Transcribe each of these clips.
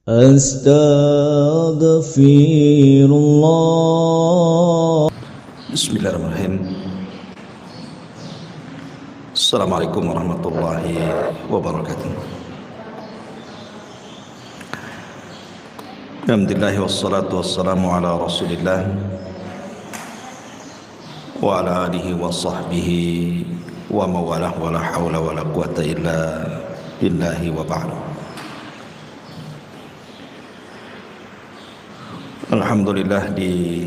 Astaghfirullah. Bismillahirrahmanirrahim. Assalamualaikum warahmatullahi wabarakatuh. Alhamdulillah wassalatu wassalamu ala Rasulillah wa ala alihi wa sahbihi wa mawalah wa la hawla wa la quwata illa billahi wa ba'du. Alhamdulillah, di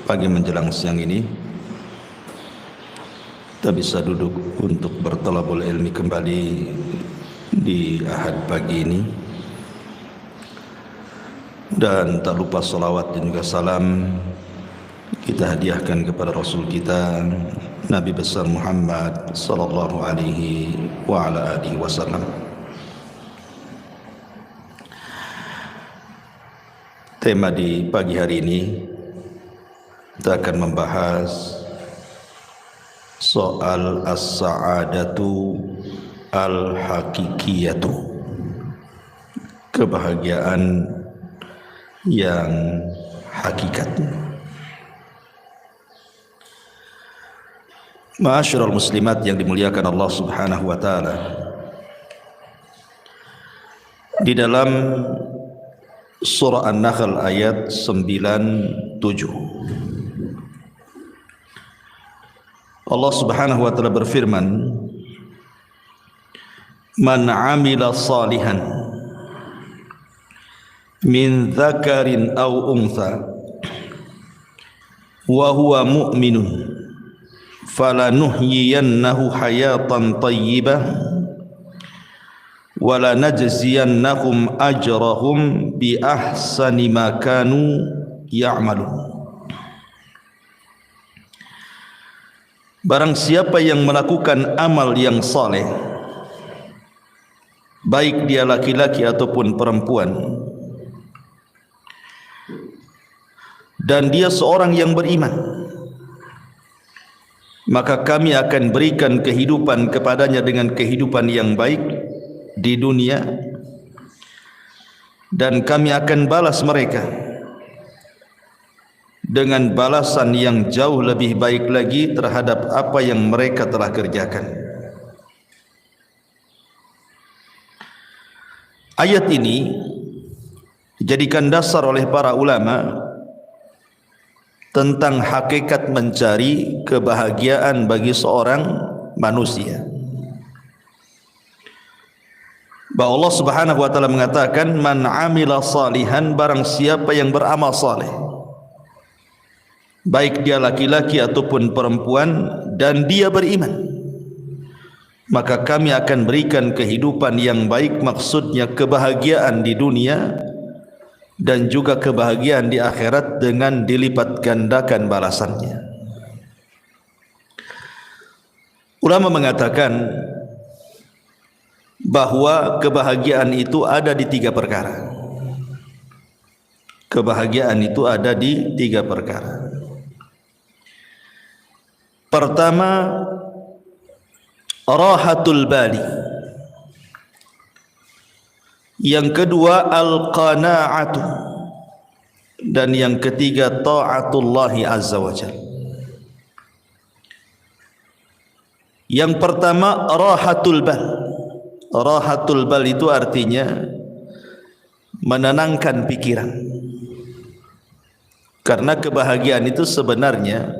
pagi menjelang siang ini kita bisa duduk untuk bertalabul ilmi kembali di Ahad pagi ini, dan tak lupa salawat dan juga salam kita hadiahkan kepada Rasul kita Nabi besar Muhammad sallallahu alaihi wa ala alihi wasallam. Tema di pagi hari ini kita akan membahas soal as-sa'adatu al-hakikiyatu, kebahagiaan yang hakikat. Ma'asyiral muslimat yang dimuliakan Allah Subhanahu wa taala, di dalam surah An-Nahl ayat 97 Allah Subhanahu wa taala berfirman, "Man 'amila salihan min dzakarin aw untha wa huwa mu'minun falanuhyiyannahu hayatan thayyibah wa lanajziyannahum ajrahum bi ahsani ma kanu ya'malun." Barang siapa yang melakukan amal yang saleh, baik dia laki-laki ataupun perempuan, dan dia seorang yang beriman, maka kami akan berikan kehidupan kepadanya dengan kehidupan yang baik di dunia, dan kami akan balas mereka dengan balasan yang jauh lebih baik lagi terhadap apa yang mereka telah kerjakan. Ayat ini dijadikan dasar oleh para ulama tentang hakikat mencari kebahagiaan bagi seorang manusia. Bahwa Allah Subhanahu wa taala mengatakan, "Man 'amila salihan", barang siapa yang beramal saleh, baik dia laki-laki ataupun perempuan, dan dia beriman, maka kami akan berikan kehidupan yang baik, maksudnya kebahagiaan di dunia dan juga kebahagiaan di akhirat dengan dilipat gandakan balasannya. Ulama mengatakan bahwa kebahagiaan itu ada di tiga perkara. Kebahagiaan itu ada di tiga perkara. Pertama, rahatul bali. Yang kedua, al-qana'atu. Dan yang ketiga, ta'atullahi azza wa jalla. Yang pertama, rahatul bal. Rahatul bal itu artinya menenangkan pikiran. Karena kebahagiaan itu sebenarnya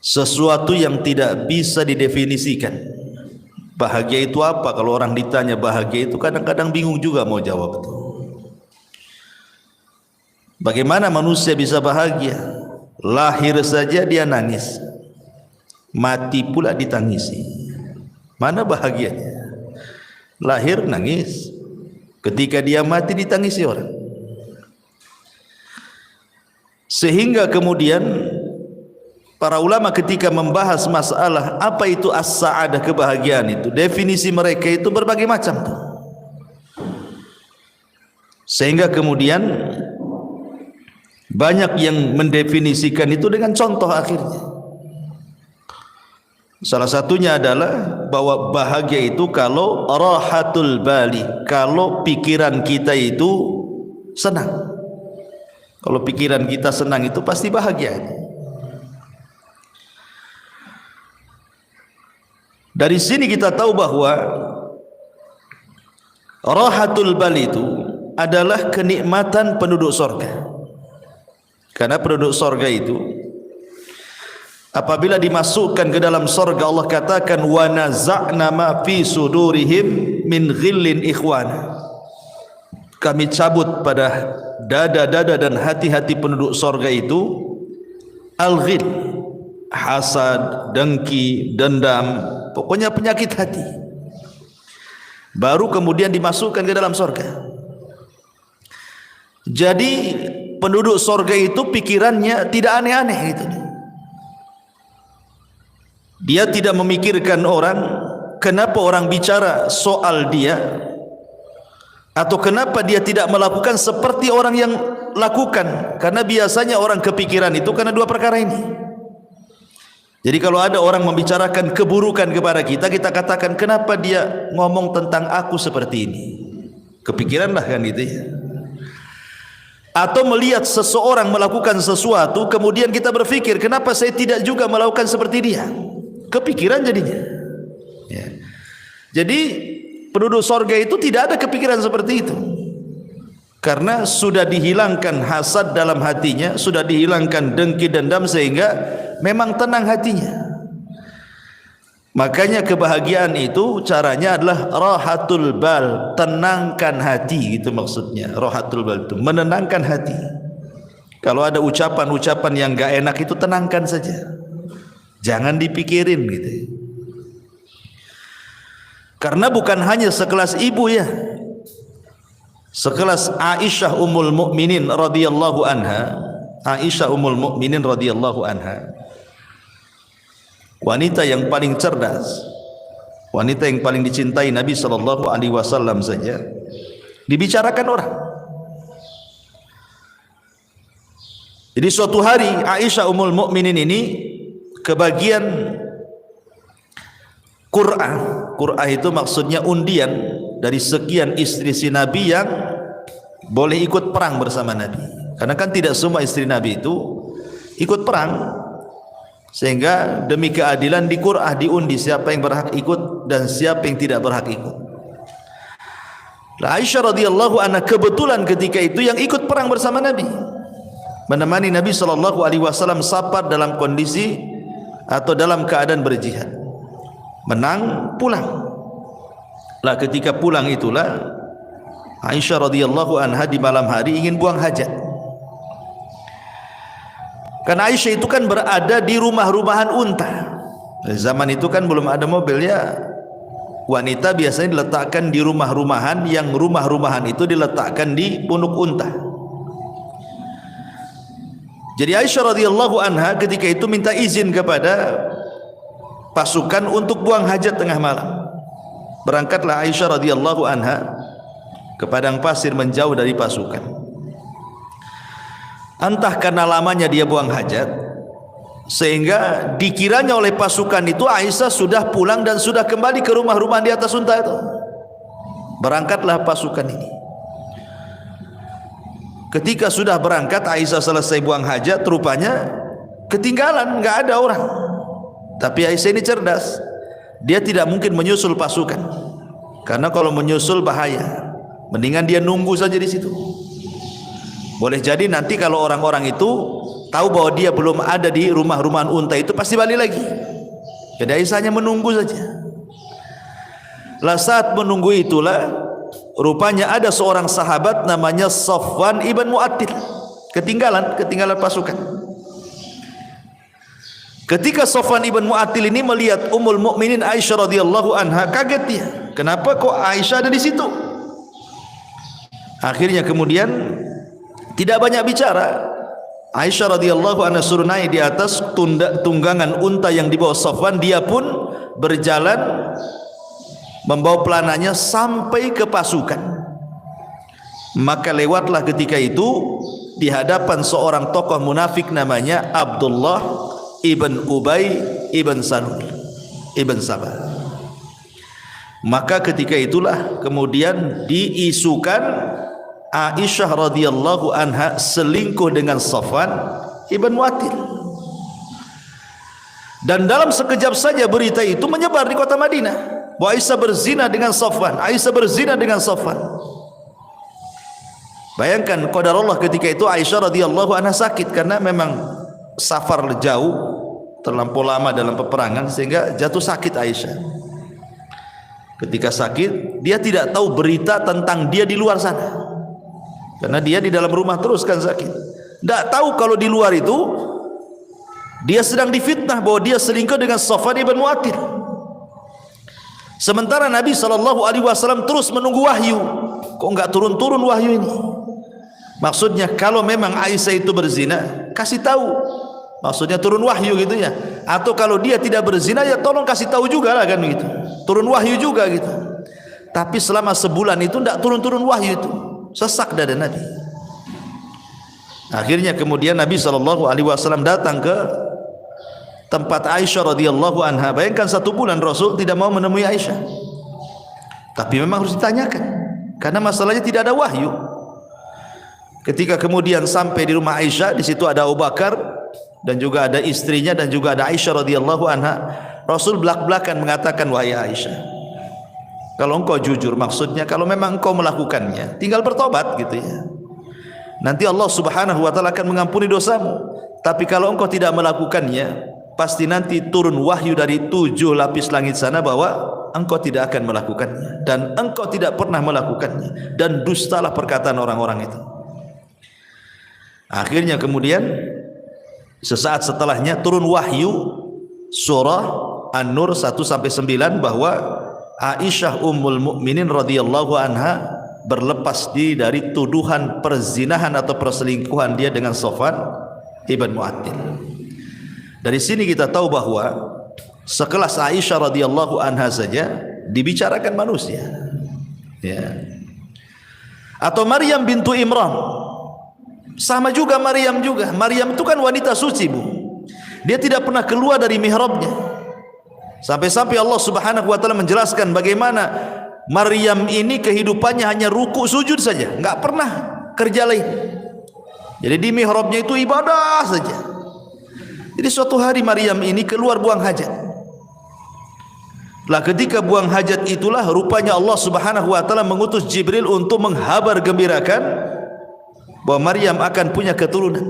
sesuatu yang tidak bisa didefinisikan. Bahagia itu apa? Kalau orang ditanya bahagia itu, kadang-kadang bingung juga mau jawab itu. Bagaimana manusia bisa bahagia? Lahir saja dia nangis, mati pula ditangisi. Mana bahagianya? Lahir nangis, ketika dia mati ditangisi orang. Sehingga kemudian para ulama ketika membahas masalah apa itu as-sa'adah, kebahagiaan itu, definisi mereka itu berbagai macam tuh. Sehingga kemudian banyak yang mendefinisikan itu dengan contoh akhirnya. Salah satunya adalah bahwa bahagia itu kalau rahatul bali, kalau pikiran kita itu senang. Kalau pikiran kita senang itu pasti bahagia. Dari sini kita tahu bahwa rahatul bali itu adalah kenikmatan penduduk surga. Karena penduduk surga itu apabila dimasukkan ke dalam surga, Allah katakan wa naza'na ma fi sudurihim min ghillin ikhwana. Kami cabut pada dada-dada dan hati-hati penduduk surga itu al-ghil, hasad, dengki, dendam, pokoknya penyakit hati. Baru kemudian dimasukkan ke dalam surga. Jadi penduduk surga itu pikirannya tidak aneh-aneh gitu. Dia tidak memikirkan orang, kenapa orang bicara soal dia, atau kenapa dia tidak melakukan seperti orang yang lakukan. Karena biasanya orang kepikiran itu karena dua perkara ini. Jadi kalau ada orang membicarakan keburukan kepada kita, kita katakan kenapa dia ngomong tentang aku seperti ini. Kepikiranlah kan gitu ya. Atau melihat seseorang melakukan sesuatu, kemudian kita berpikir kenapa saya tidak juga melakukan seperti dia. Kepikiran jadinya ya. Jadi penduduk surga itu tidak ada kepikiran seperti itu, karena sudah dihilangkan hasad dalam hatinya, sudah dihilangkan dengki dendam, sehingga memang tenang hatinya. Makanya kebahagiaan itu caranya adalah rahatul bal, tenangkan hati, gitu maksudnya. Rahatul bal itu menenangkan hati. Kalau ada ucapan-ucapan yang gak enak itu tenangkan saja, jangan dipikirin gitu. Karena bukan hanya sekelas ibu ya, sekelas Aisyah Ummul Mukminin radhiyallahu anha. Aisyah Ummul Mukminin radhiyallahu anha, wanita yang paling cerdas, wanita yang paling dicintai Nabi sallallahu alaihi wasallam saja dibicarakan orang. Jadi suatu hari Aisyah Ummul Mukminin ini kebagian Qur'ah. Qur'ah itu maksudnya undian dari sekian istri si Nabi yang boleh ikut perang bersama Nabi. Karena kan tidak semua istri Nabi itu ikut perang, sehingga demi keadilan di Qur'ah diundi siapa yang berhak ikut dan siapa yang tidak berhak ikut. Aisyah radhiyallahu anha kebetulan ketika itu yang ikut perang bersama Nabi, menemani Nabi sallallahu alaihi wasallam safar dalam kondisi atau dalam keadaan berjihad. Menang pulang. Lah ketika pulang itulah Aisyah radhiyallahu anha di malam hari ingin buang hajat. Karena Aisyah itu kan berada di rumah-rumahan unta. Zaman itu kan belum ada mobil ya. Wanita biasanya diletakkan di rumah-rumahan, yang rumah-rumahan itu diletakkan di punuk unta. Jadi Aisyah radhiyallahu anha ketika itu minta izin kepada pasukan untuk buang hajat tengah malam. Berangkatlah Aisyah radhiyallahu anha ke padang pasir menjauh dari pasukan. Entah karena lamanya dia buang hajat, sehingga dikiranya oleh pasukan itu Aisyah sudah pulang dan sudah kembali ke rumah-rumah di atas unta itu. Berangkatlah pasukan ini. Ketika sudah berangkat, Aisyah selesai buang hajat, rupanya ketinggalan, nggak ada orang. Tapi Aisyah ini cerdas, dia tidak mungkin menyusul pasukan, karena kalau menyusul bahaya. Mendingan dia nunggu saja di situ. Boleh jadi nanti kalau orang-orang itu tahu bahwa dia belum ada di rumah-rumahan unta itu, pasti balik lagi. Jadi Aisyahnya menunggu saja. Lah saat menunggu itulah rupanya ada seorang sahabat namanya Safwan ibn Mu'attil ketinggalan pasukan. Ketika Safwan ibn Mu'attil ini melihat Ummul Mukminin Aisyah radhiyallahu anha, kaget dia. Kenapa kok Aisyah ada di situ? Akhirnya kemudian tidak banyak bicara. Aisyah radhiyallahu anha suruh naik di atas tunggangan unta yang dibawa Safwan. Dia pun berjalan membawa pelananya sampai ke pasukan. Maka lewatlah ketika itu di hadapan seorang tokoh munafik namanya Abdullah ibn Ubay ibn Salul. ibn Sabah. Maka ketika itulah kemudian diisukan Aisyah radhiyallahu anha selingkuh dengan Safwan ibn Mu'attil. Dan dalam sekejap saja berita itu menyebar di kota Madinah bahwa Aisyah berzina dengan Safwan, Aisyah berzina dengan Safwan. Bayangkan qadarullah ketika itu Aisyah radhiyallahu anha sakit karena memang safar jauh, terlampau lama dalam peperangan sehingga jatuh sakit Aisyah. Ketika sakit, dia tidak tahu berita tentang dia di luar sana. Karena dia di dalam rumah terus kan sakit. Tidak tahu kalau di luar itu dia sedang difitnah bahwa dia selingkuh dengan Safwan ibn Mu'attil. Sementara Nabi SAW terus menunggu wahyu. Kok enggak turun-turun wahyu ini? Maksudnya kalau memang Aisyah itu berzina, kasih tahu. Maksudnya turun wahyu gitu ya. Atau kalau dia tidak berzina, ya tolong kasih tahu juga lah kan gitu. Turun wahyu juga gitu. Tapi selama sebulan itu tidak turun-turun wahyu itu. Sesak dada Nabi. Akhirnya kemudian Nabi SAW datang ke tempat Aisyah radhiyallahu anha. Bayangkan 1 bulan Rasul tidak mau menemui Aisyah. Tapi memang harus ditanyakan. Karena masalahnya tidak ada wahyu. Ketika kemudian sampai di rumah Aisyah, di situ ada Abu Bakar dan juga ada istrinya dan juga ada Aisyah radhiyallahu anha. Rasul belak-belakan mengatakan, wahai Aisyah, kalau engkau jujur, maksudnya kalau memang engkau melakukannya, tinggal bertobat gitu ya. Nanti Allah Subhanahu wa taala akan mengampuni dosamu. Tapi kalau engkau tidak melakukannya, pasti nanti turun wahyu dari 7 lapis langit sana bahwa engkau tidak akan melakukannya dan engkau tidak pernah melakukannya dan dustalah perkataan orang-orang itu. Akhirnya kemudian sesaat setelahnya turun wahyu surah An-Nur 1-9 bahwa Aisyah Ummul Mukminin radhiyallahu anha berlepas diri dari tuduhan perzinahan atau perselingkuhan dia dengan Safwan ibn Mu'attil. Dari sini kita tahu bahwa sekelas Aisyah radhiyallahu anha saja dibicarakan manusia. Ya. Atau Maryam bintu Imran. Sama juga Maryam juga. Maryam itu kan wanita suci, Bu. Dia tidak pernah keluar dari mihrabnya. Sampai-sampai Allah Subhanahu wa taala menjelaskan bagaimana Maryam ini kehidupannya hanya ruku sujud saja, enggak pernah kerja lain. Jadi di mihrabnya itu ibadah saja. Jadi suatu hari Maryam ini keluar buang hajat. Lah ketika buang hajat itulah rupanya Allah Subhanahu wa taala mengutus Jibril untuk menghabar gembirakan bahwa Maryam akan punya keturunan.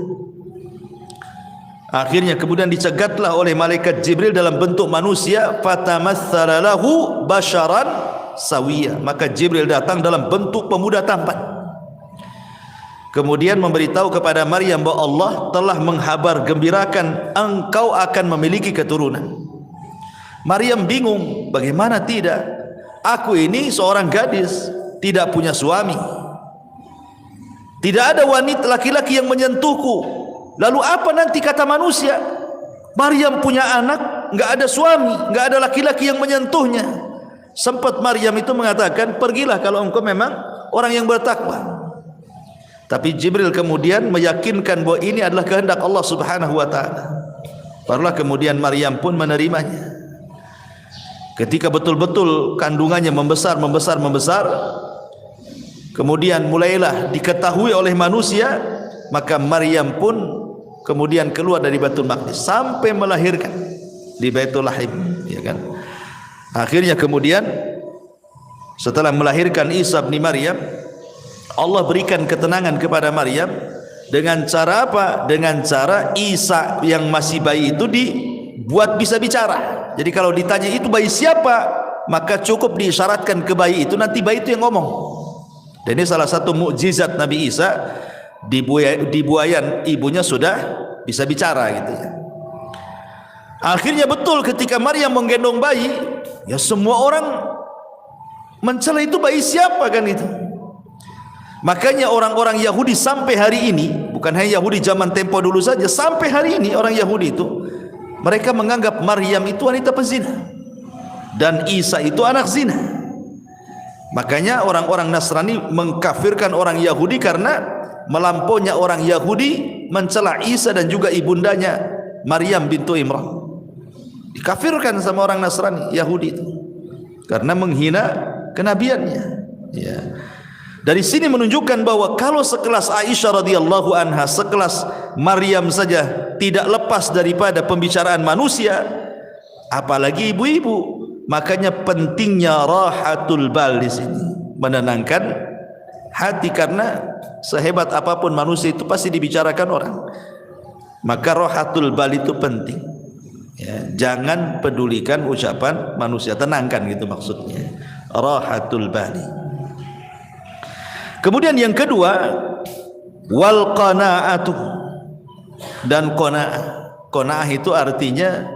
Akhirnya kemudian dicegatlah oleh malaikat Jibril dalam bentuk manusia, fatamatsala lahu basharan sawiyya. Maka Jibril datang dalam bentuk pemuda tampan. Kemudian memberitahu kepada Maryam bahwa Allah telah menghabar gembirakan engkau akan memiliki keturunan. Maryam bingung, bagaimana tidak? Aku ini seorang gadis, tidak punya suami. Tidak ada wanita laki-laki yang menyentuhku. Lalu apa nanti kata manusia? Maryam punya anak, enggak ada suami, enggak ada laki-laki yang menyentuhnya. Sempat Maryam itu mengatakan, pergilah kalau engkau memang orang yang bertakwa. Tapi Jibril kemudian meyakinkan bahwa ini adalah kehendak Allah Subhanahu wa taala. Barulah kemudian Maryam pun menerimanya. Ketika betul-betul kandungannya membesar, kemudian mulailah diketahui oleh manusia, maka Maryam pun kemudian keluar dari Baitul Maqdis sampai melahirkan di Baitul Lahim, ya kan? Akhirnya kemudian setelah melahirkan Isa bin Maryam, Allah berikan ketenangan kepada Maryam dengan cara apa? Dengan cara Isa yang masih bayi itu dibuat bisa bicara. Jadi kalau ditanya itu bayi siapa, maka cukup diisyaratkan ke bayi itu, nanti bayi itu yang ngomong. Dan ini salah satu mukjizat Nabi Isa, di buayan ibunya sudah bisa bicara gitu ya. Akhirnya betul ketika Maryam menggendong bayi, ya semua orang mencela itu bayi siapa kan itu. Makanya orang-orang Yahudi sampai hari ini, bukan hanya Yahudi zaman tempo dulu saja, sampai hari ini orang Yahudi itu mereka menganggap Maryam itu wanita pezina dan Isa itu anak zina. Makanya orang-orang Nasrani mengkafirkan orang Yahudi karena melampaunya orang Yahudi mencela Isa dan juga ibundanya Maryam bintu Imran. dikafirkan sama orang Nasrani, Yahudi itu, karena menghina kenabiannya. Ya. Dari sini menunjukkan bahwa kalau sekelas Aisyah radhiyallahu anha, sekelas Maryam saja tidak lepas daripada pembicaraan manusia, apalagi ibu-ibu. Makanya pentingnya rahatul bal di sini, menenangkan hati, karena sehebat apapun manusia itu pasti dibicarakan orang. Maka rahatul bal itu penting. Ya, jangan pedulikan ucapan manusia, tenangkan gitu maksudnya. Rahatul bali. Kemudian yang kedua, wal qanaatu, dan qanaah. Qanaah itu artinya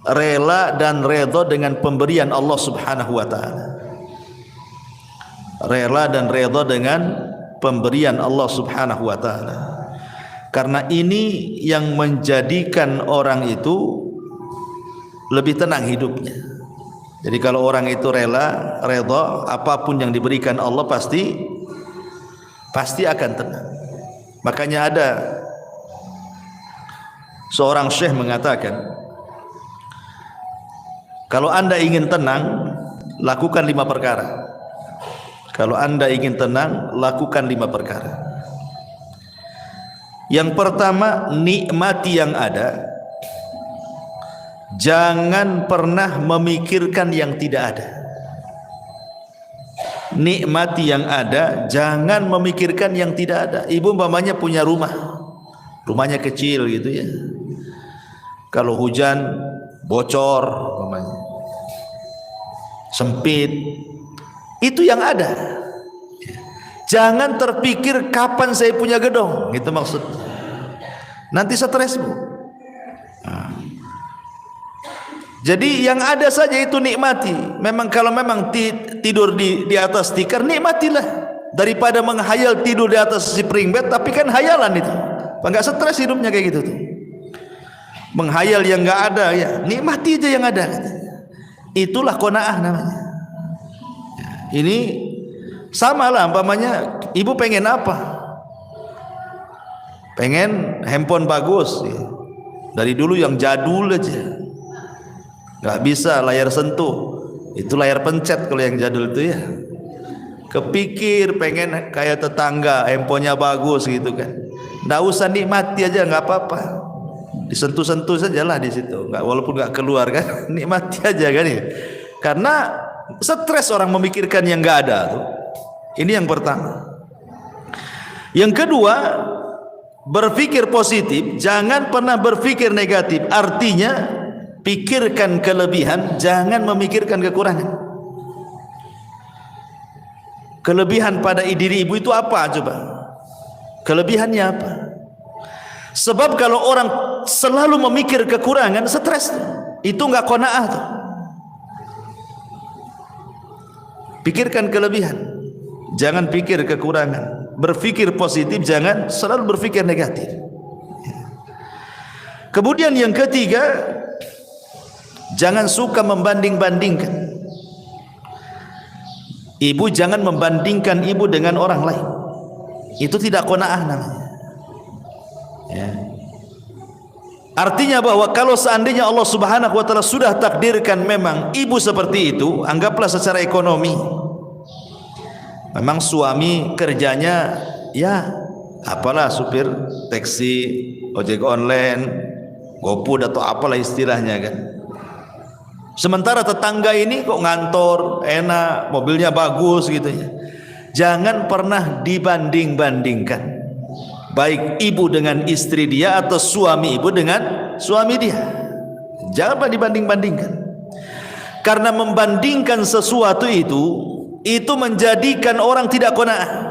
rela dan redha dengan pemberian Allah Subhanahu wa taala. Rela dan redha dengan pemberian Allah Subhanahu wa taala. Karena ini yang menjadikan orang itu lebih tenang hidupnya. Jadi kalau orang itu rela, redha, apapun yang diberikan Allah pasti akan tenang. Makanya ada seorang syekh mengatakan, kalau Anda ingin tenang, lakukan 5 perkara. Kalau Anda ingin tenang, lakukan 5 perkara. Yang pertama, nikmati yang ada. Jangan pernah memikirkan yang tidak ada. Nikmati yang ada, jangan memikirkan yang tidak ada. Ibu umpamanya punya rumah, rumahnya kecil gitu ya. Kalau hujan bocor umpamanya, sempit, itu yang ada. Jangan terpikir kapan saya punya gedung, gitu maksudnya. Nanti stresmu. Jadi yang ada saja itu nikmati. Memang kalau memang tidur di atas tikar, nikmatilah, daripada menghayal tidur di atas spring bed, tapi kan hayalan itu. Enggak stres hidupnya kayak gitu tuh. Menghayal yang enggak ada, ya nikmati aja yang ada. Itulah qanaah namanya. Ini sama lah umpamanya ibu pengen apa? Pengen handphone bagus ya. Dari dulu yang jadul aja, nggak bisa layar sentuh, itu layar pencet kalau yang jadul itu ya. Kepikir pengen kayak tetangga, handphonenya bagus gitu kan, nggak usah, nikmati aja, nggak apa-apa, disentuh-sentuh sajalah di situ, nggak, walaupun nggak keluar kan, nikmati aja kan ya. Karena stres orang memikirkan yang nggak ada tuh. Ini yang pertama. Yang kedua, berpikir positif, jangan pernah berpikir negatif. Artinya pikirkan kelebihan, jangan memikirkan kekurangan. Kelebihan pada diri ibu itu apa coba? Kelebihannya apa? Sebab kalau orang selalu memikir kekurangan, stres, itu enggak qanaah tuh. Pikirkan kelebihan, jangan pikir kekurangan. Berpikir positif, jangan selalu berpikir negatif. Kemudian yang ketiga, jangan suka membanding-bandingkan. Ibu jangan membandingkan ibu dengan orang lain. Itu tidak qanaah namanya. Ya. Artinya bahwa kalau seandainya Allah Subhanahu wa taala sudah takdirkan memang ibu seperti itu, anggaplah secara ekonomi, memang suami kerjanya ya apalah, supir taksi, ojek online, GoFood atau apalah istilahnya kan. Sementara tetangga ini kok ngantor, enak, mobilnya bagus gitu ya. Jangan pernah dibanding-bandingkan. Baik ibu dengan istri dia atau suami ibu dengan suami dia. Jangan pernah dibanding-bandingkan. Karena membandingkan sesuatu itu menjadikan orang tidak qanaah.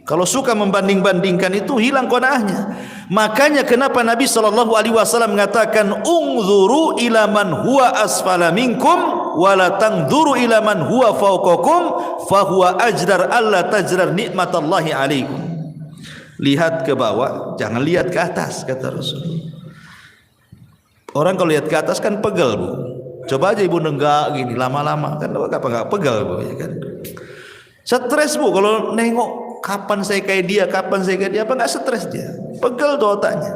Kalau suka membanding-bandingkan itu hilang qanaahnya. Makanya kenapa Nabi SAW mengatakan, "Ungzuru ila man huwa asfala minkum wa la tangzuru ila man huwa fawqakum fa huwa ajdar alla tajrar nikmatallahi alaikum." Lihat ke bawah, jangan lihat ke atas, kata Rasul. Orang kalau lihat ke atas kan pegel, Bu. Coba aja ibu nenggak gini lama-lama, kan apa enggak pegel, Bu, ya kan? Stres, Bu, kalau nengok kapan saya kayak dia, apa enggak stres dia? Pegel tuh otaknya.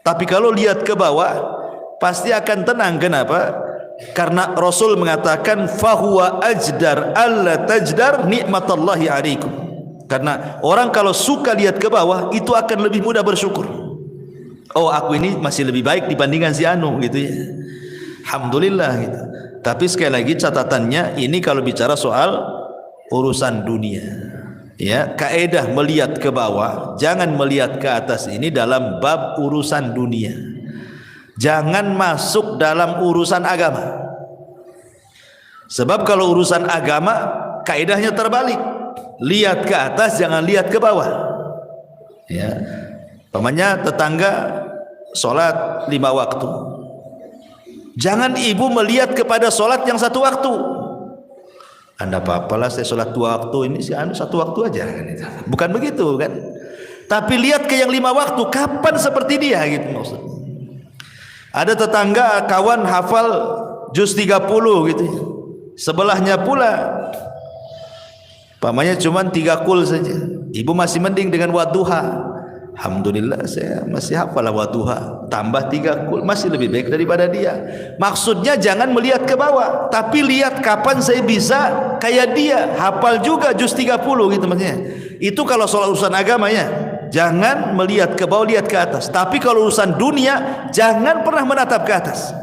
Tapi kalau lihat ke bawah pasti akan tenang. Kenapa? Karena Rasul mengatakan fahuwa ajdar alla tajdar nikmatallahi alaikum. Karena orang kalau suka lihat ke bawah itu akan lebih mudah bersyukur. Oh, aku ini masih lebih baik dibandingkan si anu gitu ya. Alhamdulillah gitu. Tapi sekali lagi catatannya, ini kalau bicara soal urusan dunia. Ya, kaedah melihat ke bawah, jangan melihat ke atas ini dalam bab urusan dunia. Jangan masuk dalam urusan agama. Sebab kalau urusan agama kaedahnya terbalik. Lihat ke atas, jangan lihat ke bawah. Ya. Pamannya tetangga sholat 5 waktu. Jangan ibu melihat kepada sholat yang 1 waktu. Anda apa-apalah saya sholat 2 waktu, ini sih 1 waktu aja kan itu. Bukan begitu kan. Tapi lihat ke yang 5 waktu, kapan seperti dia gitu maksudnya. Ada tetangga kawan hafal juz 30 gitu. Sebelahnya pula pamannya cuma 3 kul saja. Ibu masih mending dengan wadduha. Alhamdulillah saya masih hafal wadduha, tambah 3 kul masih lebih baik daripada dia. Maksudnya jangan melihat ke bawah, tapi lihat kapan saya bisa kayak dia, hafal juga juz 30 gitu maksudnya. Itu kalau soal urusan agamanya. Jangan melihat ke bawah, lihat ke atas. Tapi kalau urusan dunia jangan pernah menatap ke atas.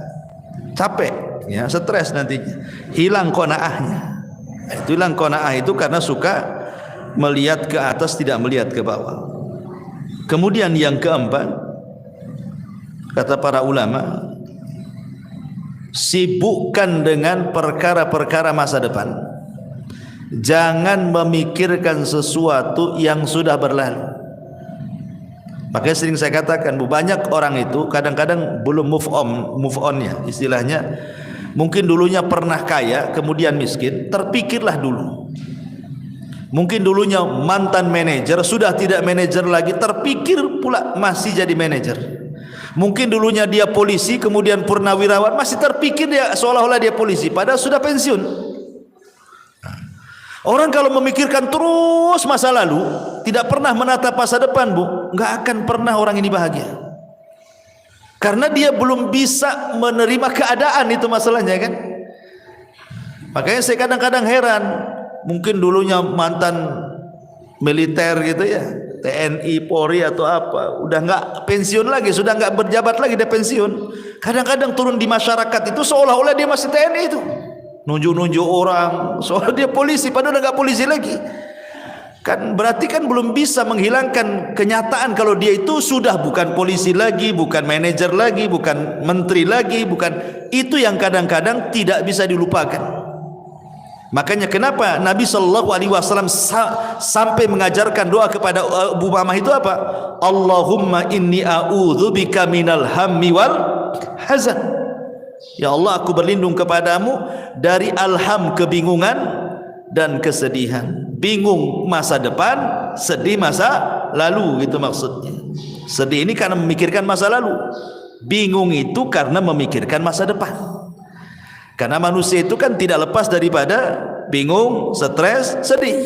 Capek ya, stres nantinya. Hilang qanaahnya. Itu hilang qanaah itu karena suka melihat ke atas, tidak melihat ke bawah. Kemudian yang keempat, kata para ulama, sibukkan dengan perkara-perkara masa depan. Jangan memikirkan sesuatu yang sudah berlalu. Makanya sering saya katakan, banyak orang itu kadang-kadang belum move on-nya, istilahnya. Mungkin dulunya pernah kaya, kemudian miskin, terpikirlah dulu. Mungkin dulunya mantan manajer, sudah tidak manajer lagi, terpikir pula masih jadi manajer. Mungkin dulunya dia polisi, kemudian purnawirawan, masih terpikir dia seolah-olah dia polisi, padahal sudah pensiun. Orang kalau memikirkan terus masa lalu, tidak pernah menatap masa depan, Bu, nggak akan pernah orang ini bahagia. Karena dia belum bisa menerima keadaan, itu masalahnya kan. Makanya saya kadang-kadang heran. Mungkin dulunya mantan militer gitu ya, TNI, Polri atau apa, udah nggak pensiun lagi, sudah nggak berjabat lagi, dia pensiun. Kadang-kadang turun di masyarakat itu seolah-olah dia masih TNI itu, nunjuk-nunjuk orang, seolah dia polisi, padahal udah nggak polisi lagi. Kan berarti kan belum bisa menghilangkan kenyataan kalau dia itu sudah bukan polisi lagi, bukan manajer lagi, bukan menteri lagi, bukan itu yang kadang-kadang tidak bisa dilupakan. Makanya kenapa Nabi SAW sampai mengajarkan doa kepada Abu Umamah itu apa? Allahumma inni a'udzubika minal hammi wal hazan. Ya Allah, aku berlindung kepadamu dari alham, kebingungan dan kesedihan. Bingung masa depan, sedih masa lalu, gitu maksudnya. Sedih ini karena memikirkan masa lalu. Bingung itu karena memikirkan masa depan. Karena manusia itu kan tidak lepas daripada bingung, stres, sedih.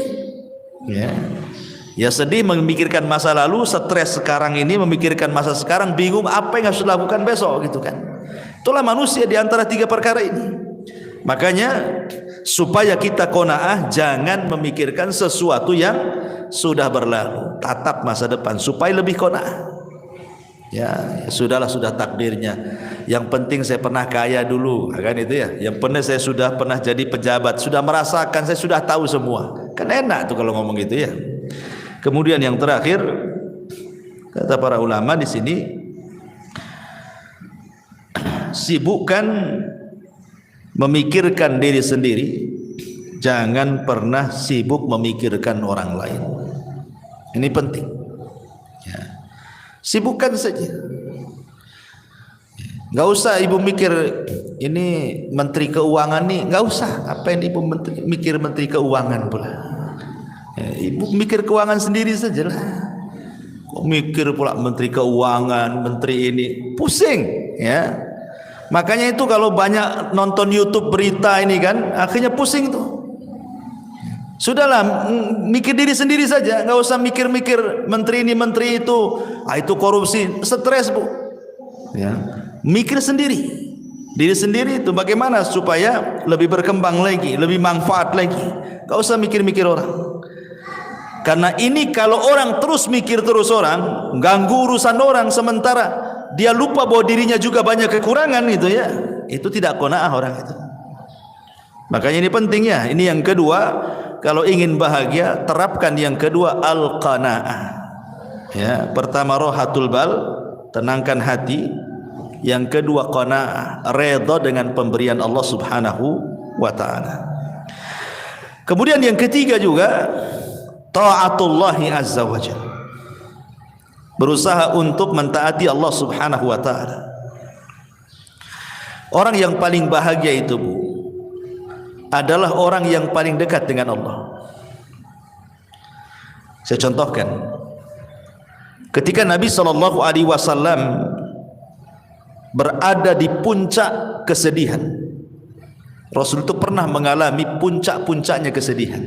Ya sedih memikirkan masa lalu, stres sekarang ini memikirkan masa sekarang, bingung apa yang harus dilakukan besok gitu kan. Itulah manusia di antara 3 perkara ini. Makanya supaya kita qanaah, jangan memikirkan sesuatu yang sudah berlalu, tatap masa depan supaya lebih qanaah. Ya sudahlah, sudah takdirnya. Yang penting saya pernah kaya dulu, kan itu ya. Yang penting saya sudah pernah jadi pejabat, sudah merasakan, saya sudah tahu semua. Kan enak tuh kalau ngomong gitu ya. Kemudian yang terakhir, kata para ulama di sini, sibukkan memikirkan diri sendiri, jangan pernah sibuk memikirkan orang lain. Ini penting. Sibukkan saja. Nggak usah ibu mikir ini menteri keuangan nih, nggak usah. Apa yang ibu mikir menteri keuangan pula? Ibu mikir keuangan sendiri saja lah. Kok mikir pula menteri keuangan, menteri ini, pusing ya. Makanya itu kalau banyak nonton YouTube berita ini kan, akhirnya pusing tuh. Sudahlah, mikir diri sendiri saja, nggak usah mikir-mikir menteri ini menteri itu, itu korupsi, stres Bu. Ya, mikir sendiri, diri sendiri itu bagaimana supaya lebih berkembang lagi, lebih manfaat lagi. Gak usah mikir-mikir orang. Karena ini kalau orang terus mikir terus orang, ganggu urusan orang, sementara dia lupa bahwa dirinya juga banyak kekurangan itu ya, itu tidak qanaah orang itu. Makanya ini penting ya. Ini yang kedua, kalau ingin bahagia terapkan yang kedua, al-qanaah. Ya, pertama rohatul bal, tenangkan hati. Yang kedua qanaah, redha dengan pemberian Allah Subhanahu wa taala. Kemudian yang ketiga juga taatullahi azza wajalla. Berusaha untuk mentaati Allah Subhanahu wa taala. Orang yang paling bahagia itu, Bu, adalah orang yang paling dekat dengan Allah. Saya contohkan. Ketika Nabi SAW berada di puncak kesedihan, Rasul itu pernah mengalami puncak-puncaknya kesedihan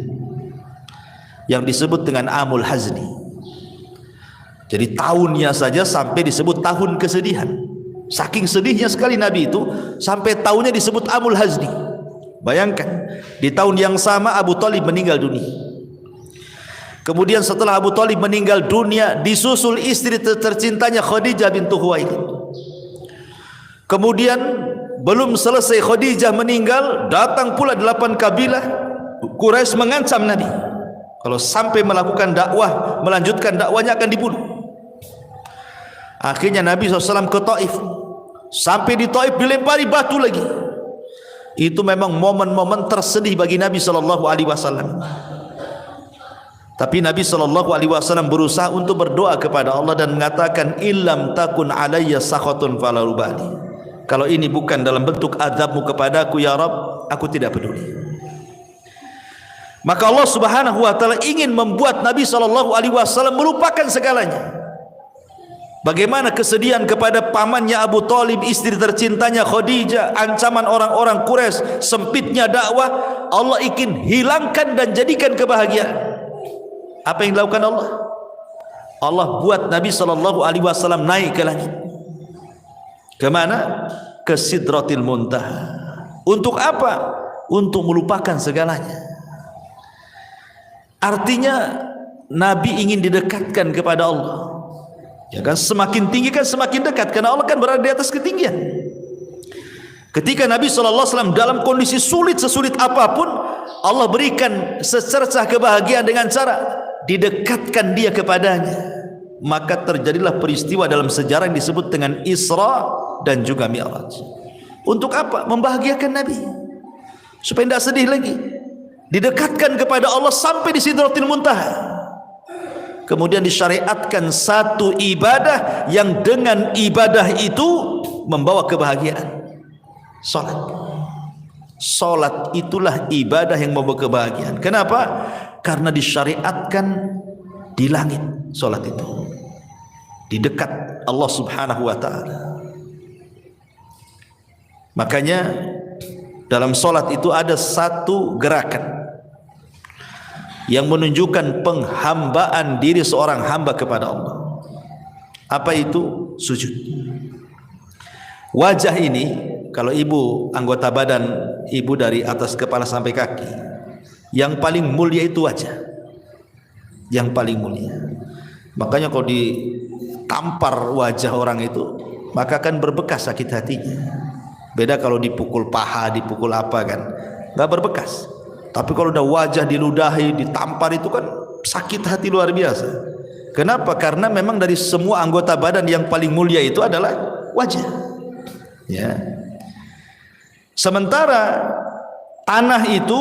yang disebut dengan Amul Hazni. Jadi tahunnya saja sampai disebut tahun kesedihan. Saking sedihnya sekali Nabi itu sampai tahunnya disebut Amul Hazni. Bayangkan, di tahun yang sama Abu Thalib meninggal dunia. Kemudian setelah Abu Thalib meninggal dunia, disusul istri tercintanya Khadijah bintu Khuwailid. Kemudian belum selesai Khadijah meninggal, datang pula 8 kabilah Quraisy mengancam Nabi. Kalau sampai melakukan dakwah, melanjutkan dakwanya akan dibunuh. Akhirnya Nabi SAW ke Taif. Sampai di Taif dilempari batu lagi. Itu memang momen-momen tersedih bagi Nabi SAW. Tapi Nabi SAW berusaha untuk berdoa kepada Allah dan mengatakan, illam takun alayya sakhatun fala ubali. Kalau ini bukan dalam bentuk azabmu kepadaku ya Rabb, aku tidak peduli. Maka Allah Subhanahu wa taala ingin membuat Nabi SAW melupakan segalanya. Bagaimana kesedihan kepada pamannya Abu Thalib, istri tercintanya Khadijah, ancaman orang-orang Quraisy, sempitnya dakwah, Allah ingin hilangkan dan jadikan kebahagiaan. Apa yang dilakukan Allah? Allah buat Nabi SAW naik ke langit. Kemana? Ke Sidratil Muntaha. Untuk apa? Untuk melupakan segalanya. Artinya Nabi ingin didekatkan kepada Allah. Ya kan, semakin tinggi kan semakin dekat, karena Allah kan berada di atas ketinggian. Ketika Nabi SAW dalam kondisi sulit sesulit apapun, Allah berikan secercah kebahagiaan dengan cara didekatkan dia kepadanya. Maka terjadilah peristiwa dalam sejarah yang disebut dengan Isra dan juga Mi'raj. Untuk apa? Membahagiakan Nabi supaya tidak sedih lagi. Didekatkan kepada Allah sampai di Sidratil Muntaha. Kemudian disyariatkan satu ibadah yang dengan ibadah itu membawa kebahagiaan. Salat. Salat itulah ibadah yang membawa kebahagiaan. Kenapa? Karena disyariatkan di langit salat itu. Di dekat Allah Subhanahu wa taala. Makanya dalam salat itu ada satu gerakan yang menunjukkan penghambaan diri seorang hamba kepada Allah. Apa itu? Sujud. Wajah ini, kalau ibu anggota badan ibu dari atas kepala sampai kaki, yang paling mulia itu wajah. Yang paling mulia. Makanya kalau ditampar wajah orang itu, maka akan berbekas sakit hatinya. Beda kalau dipukul paha, dipukul apa kan, nggak berbekas. Tapi kalau udah wajah diludahi, ditampar itu kan sakit hati luar biasa. Kenapa? Karena memang dari semua anggota badan yang paling mulia itu adalah wajah. Ya. Sementara tanah itu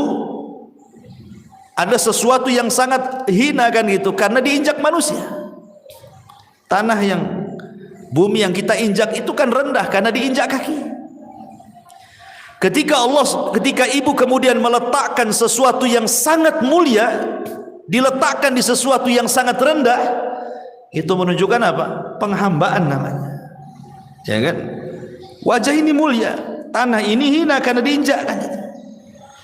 ada sesuatu yang sangat hina kan gitu, karena diinjak manusia. Tanah yang bumi yang kita injak itu kan rendah karena diinjak kaki. Ketika ibu kemudian meletakkan sesuatu yang sangat mulia, diletakkan di sesuatu yang sangat rendah, itu menunjukkan apa? Penghambaan namanya. Ya kan? Wajah ini mulia, tanah ini hina karena diinjak kan.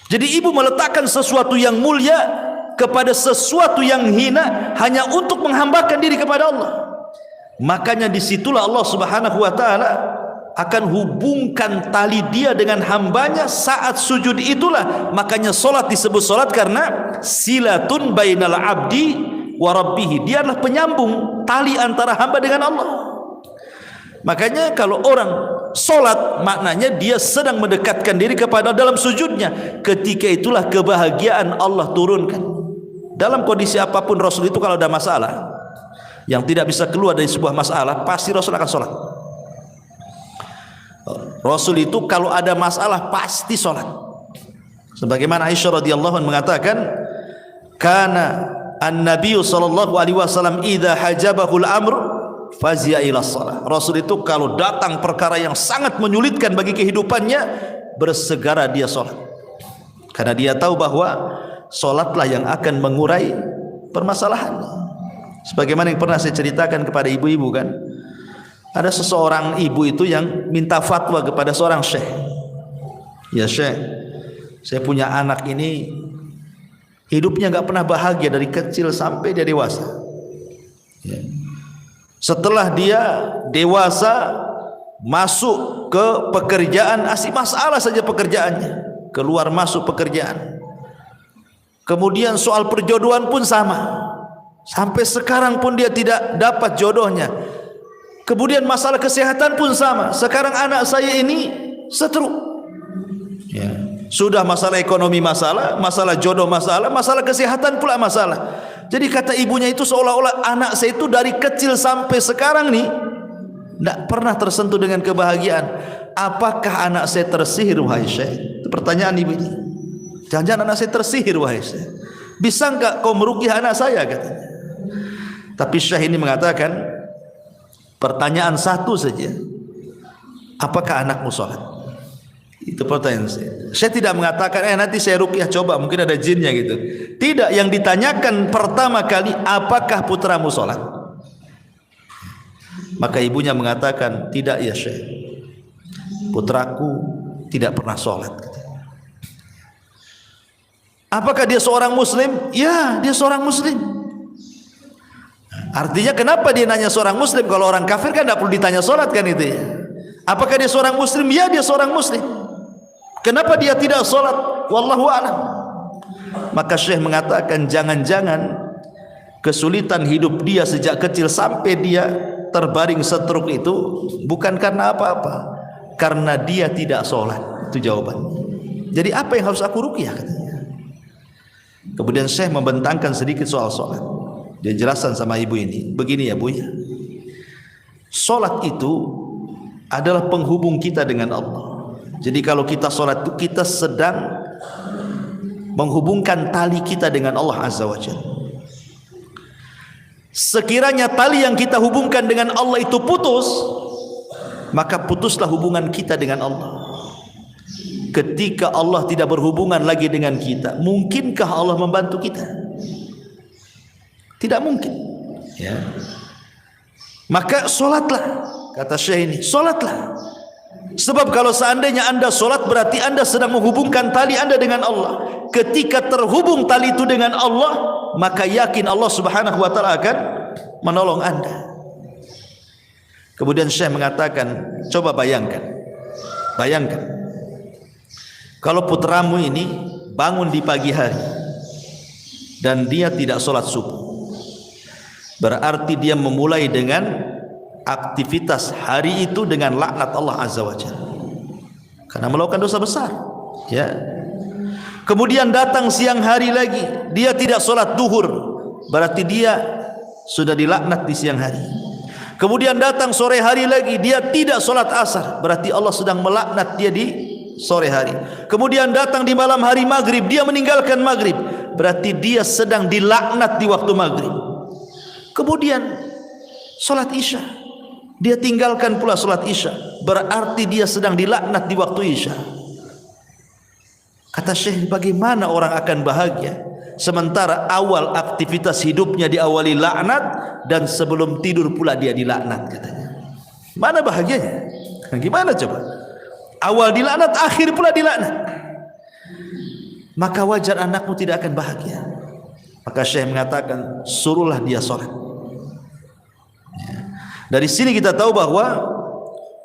Jadi ibu meletakkan sesuatu yang mulia kepada sesuatu yang hina hanya untuk menghambakan diri kepada Allah. Makanya disitulah Allah Subhanahu wa ta'ala akan hubungkan tali dia dengan hambanya saat sujud itulah. Makanya solat disebut solat karena silatun bainal abdi wa rabbih. Dia adalah penyambung tali antara hamba dengan Allah. Makanya kalau orang solat, maknanya dia sedang mendekatkan diri kepada dalam sujudnya. Ketika itulah kebahagiaan Allah turunkan. Dalam kondisi apapun Rasul itu kalau ada masalah yang tidak bisa keluar dari sebuah masalah, pasti Rasul akan solat. Rasul itu kalau ada masalah pasti solat. Sebagaimana Aisyah radhiyallahu anha mengatakan, kana an-nabiy sallallahu alaihi wasallam idza hajabahu al-amr fazi'a ila shalah. Rasul itu kalau datang perkara yang sangat menyulitkan bagi kehidupannya, bersegera dia solat. Karena dia tahu bahwa solatlah yang akan mengurai permasalahan. Sebagaimana yang pernah saya ceritakan kepada ibu-ibu kan, ada seseorang ibu itu yang minta fatwa kepada seorang syekh. Ya syekh, saya punya anak ini hidupnya nggak pernah bahagia dari kecil sampai dia dewasa. Ya. Setelah dia dewasa masuk ke pekerjaan, asik masalah saja pekerjaannya, keluar masuk pekerjaan. Kemudian soal perjodohan pun sama. Sampai sekarang pun dia tidak dapat jodohnya. Kemudian masalah kesehatan pun sama. Sekarang anak saya ini stroke. Ya. Sudah masalah ekonomi masalah, masalah jodoh masalah, masalah kesehatan pula masalah. Jadi kata ibunya itu seolah-olah anak saya itu dari kecil sampai sekarang nih tidak pernah tersentuh dengan kebahagiaan. Apakah anak saya tersihir wahai syekh? Itu pertanyaan ibu ini. Jangan-jangan anak saya tersihir wahai syekh. Bisa enggak kau meruqyah anak saya katanya. Tapi syekh ini mengatakan pertanyaan satu saja, apakah anakmu sholat? Itu pertanyaan saya. Saya tidak mengatakan nanti saya ruqyah coba mungkin ada jinnya gitu. Tidak, yang ditanyakan pertama kali, apakah putramu sholat? Maka ibunya mengatakan, tidak ya syekh, putraku tidak pernah sholat. Apakah dia seorang muslim? Ya, dia seorang muslim. Artinya kenapa dia nanya seorang muslim? Kalau orang kafir kan tidak perlu ditanya solat kan itu ya. Apakah dia seorang muslim? Ya, dia seorang muslim. Kenapa dia tidak solat? Wallahu a'lam. Maka syekh mengatakan jangan-jangan kesulitan hidup dia sejak kecil sampai dia terbaring stroke itu bukan karena apa-apa, karena dia tidak solat. Itu jawabannya. Jadi apa yang harus aku ruqyah katanya. Kemudian syekh membentangkan sedikit soal solat. Dia jelaskan sama ibu ini, begini ya bu ya, solat itu adalah penghubung kita dengan Allah. Jadi kalau kita solat itu kita sedang menghubungkan tali kita dengan Allah Azza wa Jalla. Sekiranya tali yang kita hubungkan dengan Allah itu putus, maka putuslah hubungan kita dengan Allah. Ketika Allah tidak berhubungan lagi dengan kita, mungkinkah Allah membantu kita? Tidak mungkin ya. Maka solatlah, kata syekh ini, solatlah. Sebab kalau seandainya anda solat berarti anda sedang menghubungkan tali anda dengan Allah. Ketika terhubung tali itu dengan Allah, maka yakin Allah Subhanahu wa ta'ala akan menolong anda. Kemudian syekh mengatakan, coba bayangkan kalau putramu ini bangun di pagi hari dan dia tidak solat subuh, berarti dia memulai dengan aktivitas hari itu dengan laknat Allah Azza wa Jalla karena melakukan dosa besar ya. Kemudian datang siang hari lagi dia tidak solat duhur, berarti dia sudah dilaknat di siang hari. Kemudian datang sore hari lagi dia tidak solat asar, berarti Allah sedang melaknat dia di sore hari. Kemudian datang di malam hari maghrib dia meninggalkan maghrib, berarti dia sedang dilaknat di waktu maghrib. Kemudian solat isya dia tinggalkan pula solat isya, berarti dia sedang dilaknat di waktu isya. Kata syekh, bagaimana orang akan bahagia sementara awal aktivitas hidupnya diawali laknat dan sebelum tidur pula dia dilaknat katanya. Mana bahagianya? Gimana coba? Awal dilaknat, akhir pula dilaknat. Maka wajar anakmu tidak akan bahagia. Maka syekh mengatakan, suruhlah dia sholat. Dari sini kita tahu bahwa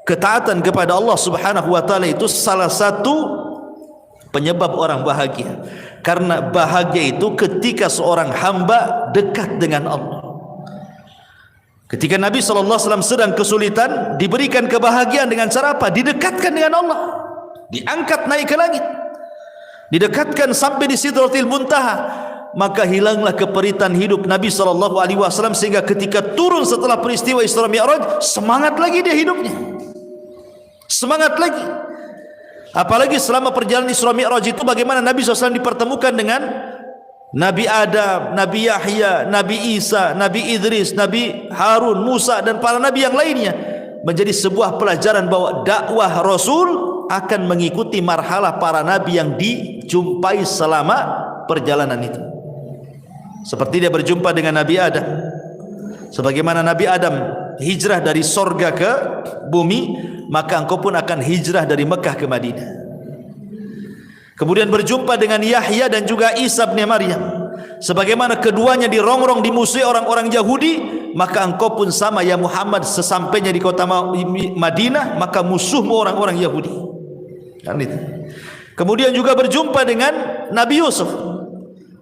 ketaatan kepada Allah Subhanahu wa taala itu salah satu penyebab orang bahagia. Karena bahagia itu ketika seorang hamba dekat dengan Allah. Ketika Nabi SAW sedang kesulitan, diberikan kebahagiaan dengan cara apa? Didekatkan dengan Allah, diangkat naik ke langit, didekatkan sampai di Sidratil Muntaha. Maka hilanglah keperitan hidup Nabi SAW, sehingga ketika turun setelah peristiwa Isra Mi'raj, semangat lagi dia hidupnya, semangat lagi. Apalagi selama perjalanan Isra Mi'raj itu bagaimana Nabi SAW dipertemukan dengan Nabi Adam, Nabi Yahya, Nabi Isa, Nabi Idris, Nabi Harun, Musa dan para Nabi yang lainnya. Menjadi sebuah pelajaran bahwa dakwah Rasul akan mengikuti marhalah para Nabi yang dijumpai selama perjalanan itu. Seperti dia berjumpa dengan Nabi Adam, sebagaimana Nabi Adam hijrah dari sorga ke bumi, maka engkau pun akan hijrah dari Mekah ke Madinah. Kemudian berjumpa dengan Yahya dan juga Isa bin Maryam, sebagaimana keduanya dirongrong dimusuhi orang-orang Yahudi, maka engkau pun sama ya Muhammad, sesampainya di kota Madinah maka musuhmu orang-orang Yahudi. Kan itu. Kemudian juga berjumpa dengan Nabi Yusuf,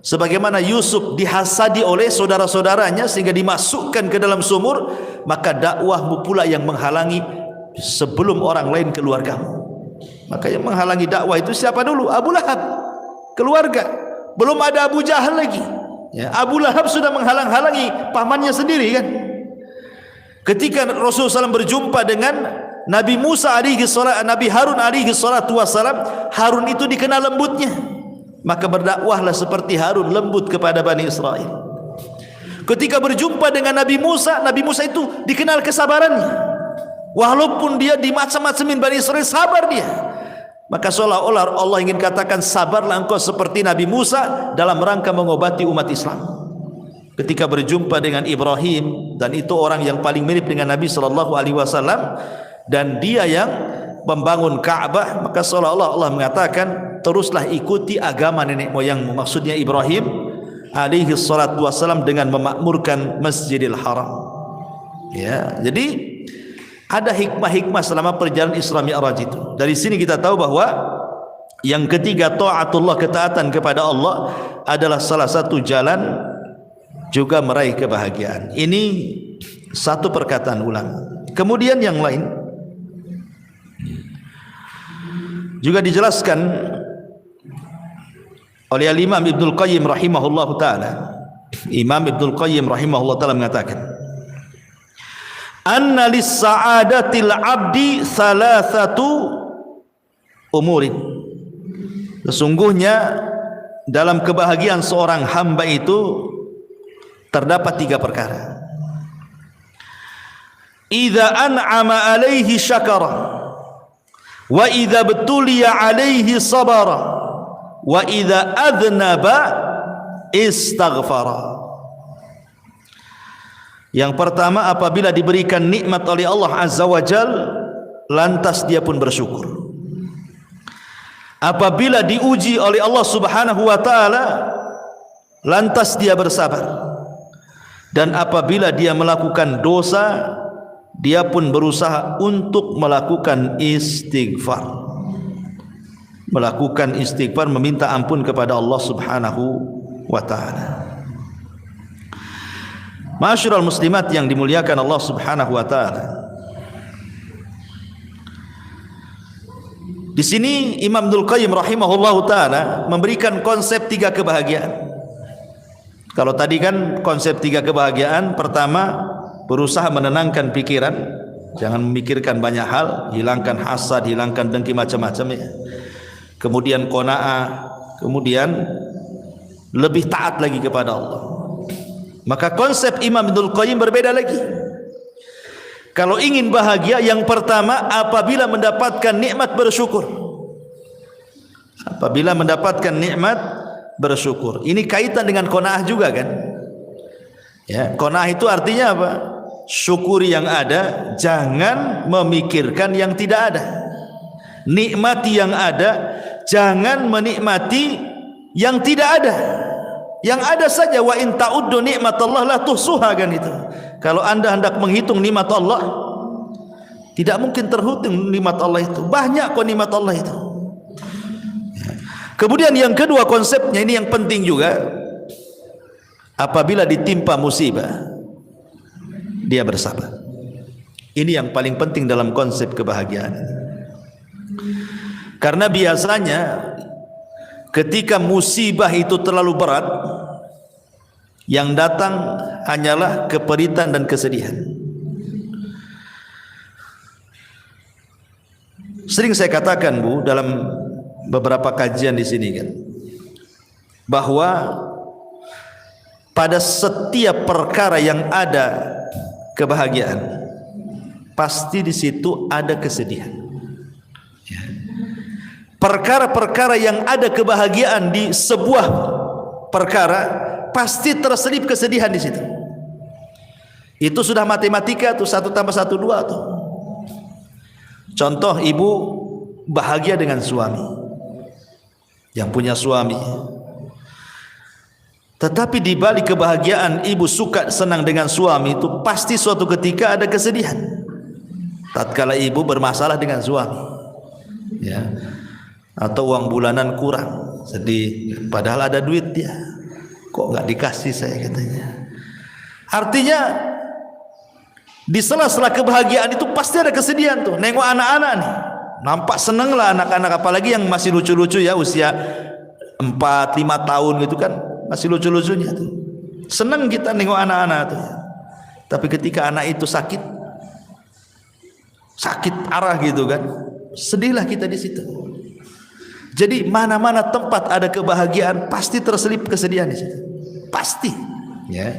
sebagaimana Yusuf dihasadi oleh saudara-saudaranya sehingga dimasukkan ke dalam sumur, maka dakwahmu pula yang menghalangi sebelum orang lain keluargamu. Maka yang menghalangi dakwah itu siapa dulu? Abu Lahab, keluarga. Belum ada Abu Jahal lagi ya, Abu Lahab sudah menghalang-halangi pamannya sendiri kan. Ketika Rasulullah SAW berjumpa dengan Nabi Musa alaihi salam, Nabi Harun alaihi salatu wassalam, Harun itu dikenal lembutnya, maka berdakwahlah seperti Harun lembut kepada Bani Israel. Ketika berjumpa dengan Nabi Musa itu dikenal kesabarannya, walaupun dia dimacam-macamin Bani Israel, sabar dia. Maka seolah-olah Allah ingin katakan, sabarlah engkau seperti Nabi Musa dalam rangka mengobati umat Islam. Ketika berjumpa dengan Ibrahim, dan itu orang yang paling mirip dengan Nabi SAW, dan dia yang membangun Ka'bah, maka seolah-olah Allah mengatakan, teruslah ikuti agama nenek moyangmu, maksudnya Ibrahim alaihi salatu wassalam, dengan memakmurkan Masjidil Haram. Ya, jadi ada hikmah-hikmah selama perjalanan Isra Mi'raj itu. Dari sini kita tahu bahwa yang ketiga, taatullah, ketaatan kepada Allah adalah salah satu jalan juga meraih kebahagiaan. Ini satu perkataan ulama. Kemudian yang lain juga dijelaskan oleh Imam Ibnul Qayyim rahimahullahu taala. Imam Ibnul Qayyim rahimahullahu taala mengatakan, anna lis-sa'adatil 'abdi thalathatu umurin. Sesungguhnya dalam kebahagiaan seorang hamba itu terdapat 3 perkara. Idza an'ama 'alaihi syakara, wa idza betuliya 'alaihi sabara, wa idza adznaba istaghfara. Yang pertama, apabila diberikan nikmat oleh Allah Azza wa Jal, lantas dia pun bersyukur. Apabila diuji oleh Allah Subhanahu wa taala, lantas dia bersabar. Dan apabila dia melakukan dosa, dia pun berusaha untuk melakukan istighfar. Melakukan istighfar, meminta ampun kepada Allah Subhanahu wa taala. Ma'asyiral muslimat yang dimuliakan Allah Subhanahu wa taala. Di sini Imam Ibnul Qayyim rahimahullahu taala memberikan konsep 3 kebahagiaan. Kalau tadi kan konsep 3 kebahagiaan, pertama berusaha menenangkan pikiran, jangan memikirkan banyak hal, hilangkan hasad, hilangkan dengki macam-macam ya. Kemudian qanaah, kemudian lebih taat lagi kepada Allah. Maka konsep Imam Ibnul Qayyim berbeda lagi. Kalau ingin bahagia, yang pertama apabila mendapatkan nikmat bersyukur. Apabila mendapatkan nikmat bersyukur. Ini kaitan dengan qanaah juga kan? Ya, qanaah itu artinya apa? Syukuri yang ada, jangan memikirkan yang tidak ada. Nikmati yang ada, jangan menikmati yang tidak ada. Yang ada saja, wa in ta'uddu nikmatallah la tuhsuha, kan itu. Kalau anda hendak menghitung nikmat Allah, tidak mungkin terhitung nikmat Allah itu. Banyak kok nikmat Allah itu. Kemudian yang kedua konsepnya ini yang penting juga. Apabila ditimpa musibah, dia bersabar. Ini yang paling penting dalam konsep kebahagiaan. Karena biasanya ketika musibah itu terlalu berat, yang datang hanyalah keperitan dan kesedihan. Sering saya katakan, Bu, dalam beberapa kajian di sini kan, bahwa pada setiap perkara yang ada kebahagiaan, pasti di situ ada kesedihan. Perkara-perkara yang ada kebahagiaan di sebuah perkara, pasti terselip kesedihan di situ. Itu sudah matematika tuh, 1 tambah 1 2 tuh. Contoh, ibu bahagia dengan suami, yang punya suami. Tetapi di balik kebahagiaan ibu suka senang dengan suami itu, pasti suatu ketika ada kesedihan. Tatkala ibu bermasalah dengan suami, ya, atau uang bulanan kurang, sedih. Padahal ada duit dia, kok nggak dikasih saya, katanya. Artinya di sela-sela kebahagiaan itu pasti ada kesedihan tuh. Nengok anak-anak nih, nampak seneng lah anak-anak, apalagi yang masih lucu-lucu ya, usia 4-5 tahun gitu kan, masih lucu-lucunya tuh. Senang kita nengok anak-anak tuh. Tapi ketika anak itu sakit arah gitu kan, sedihlah kita di situ. Jadi mana-mana tempat ada kebahagiaan, pasti terselip kesedihan di situ. Pasti, ya.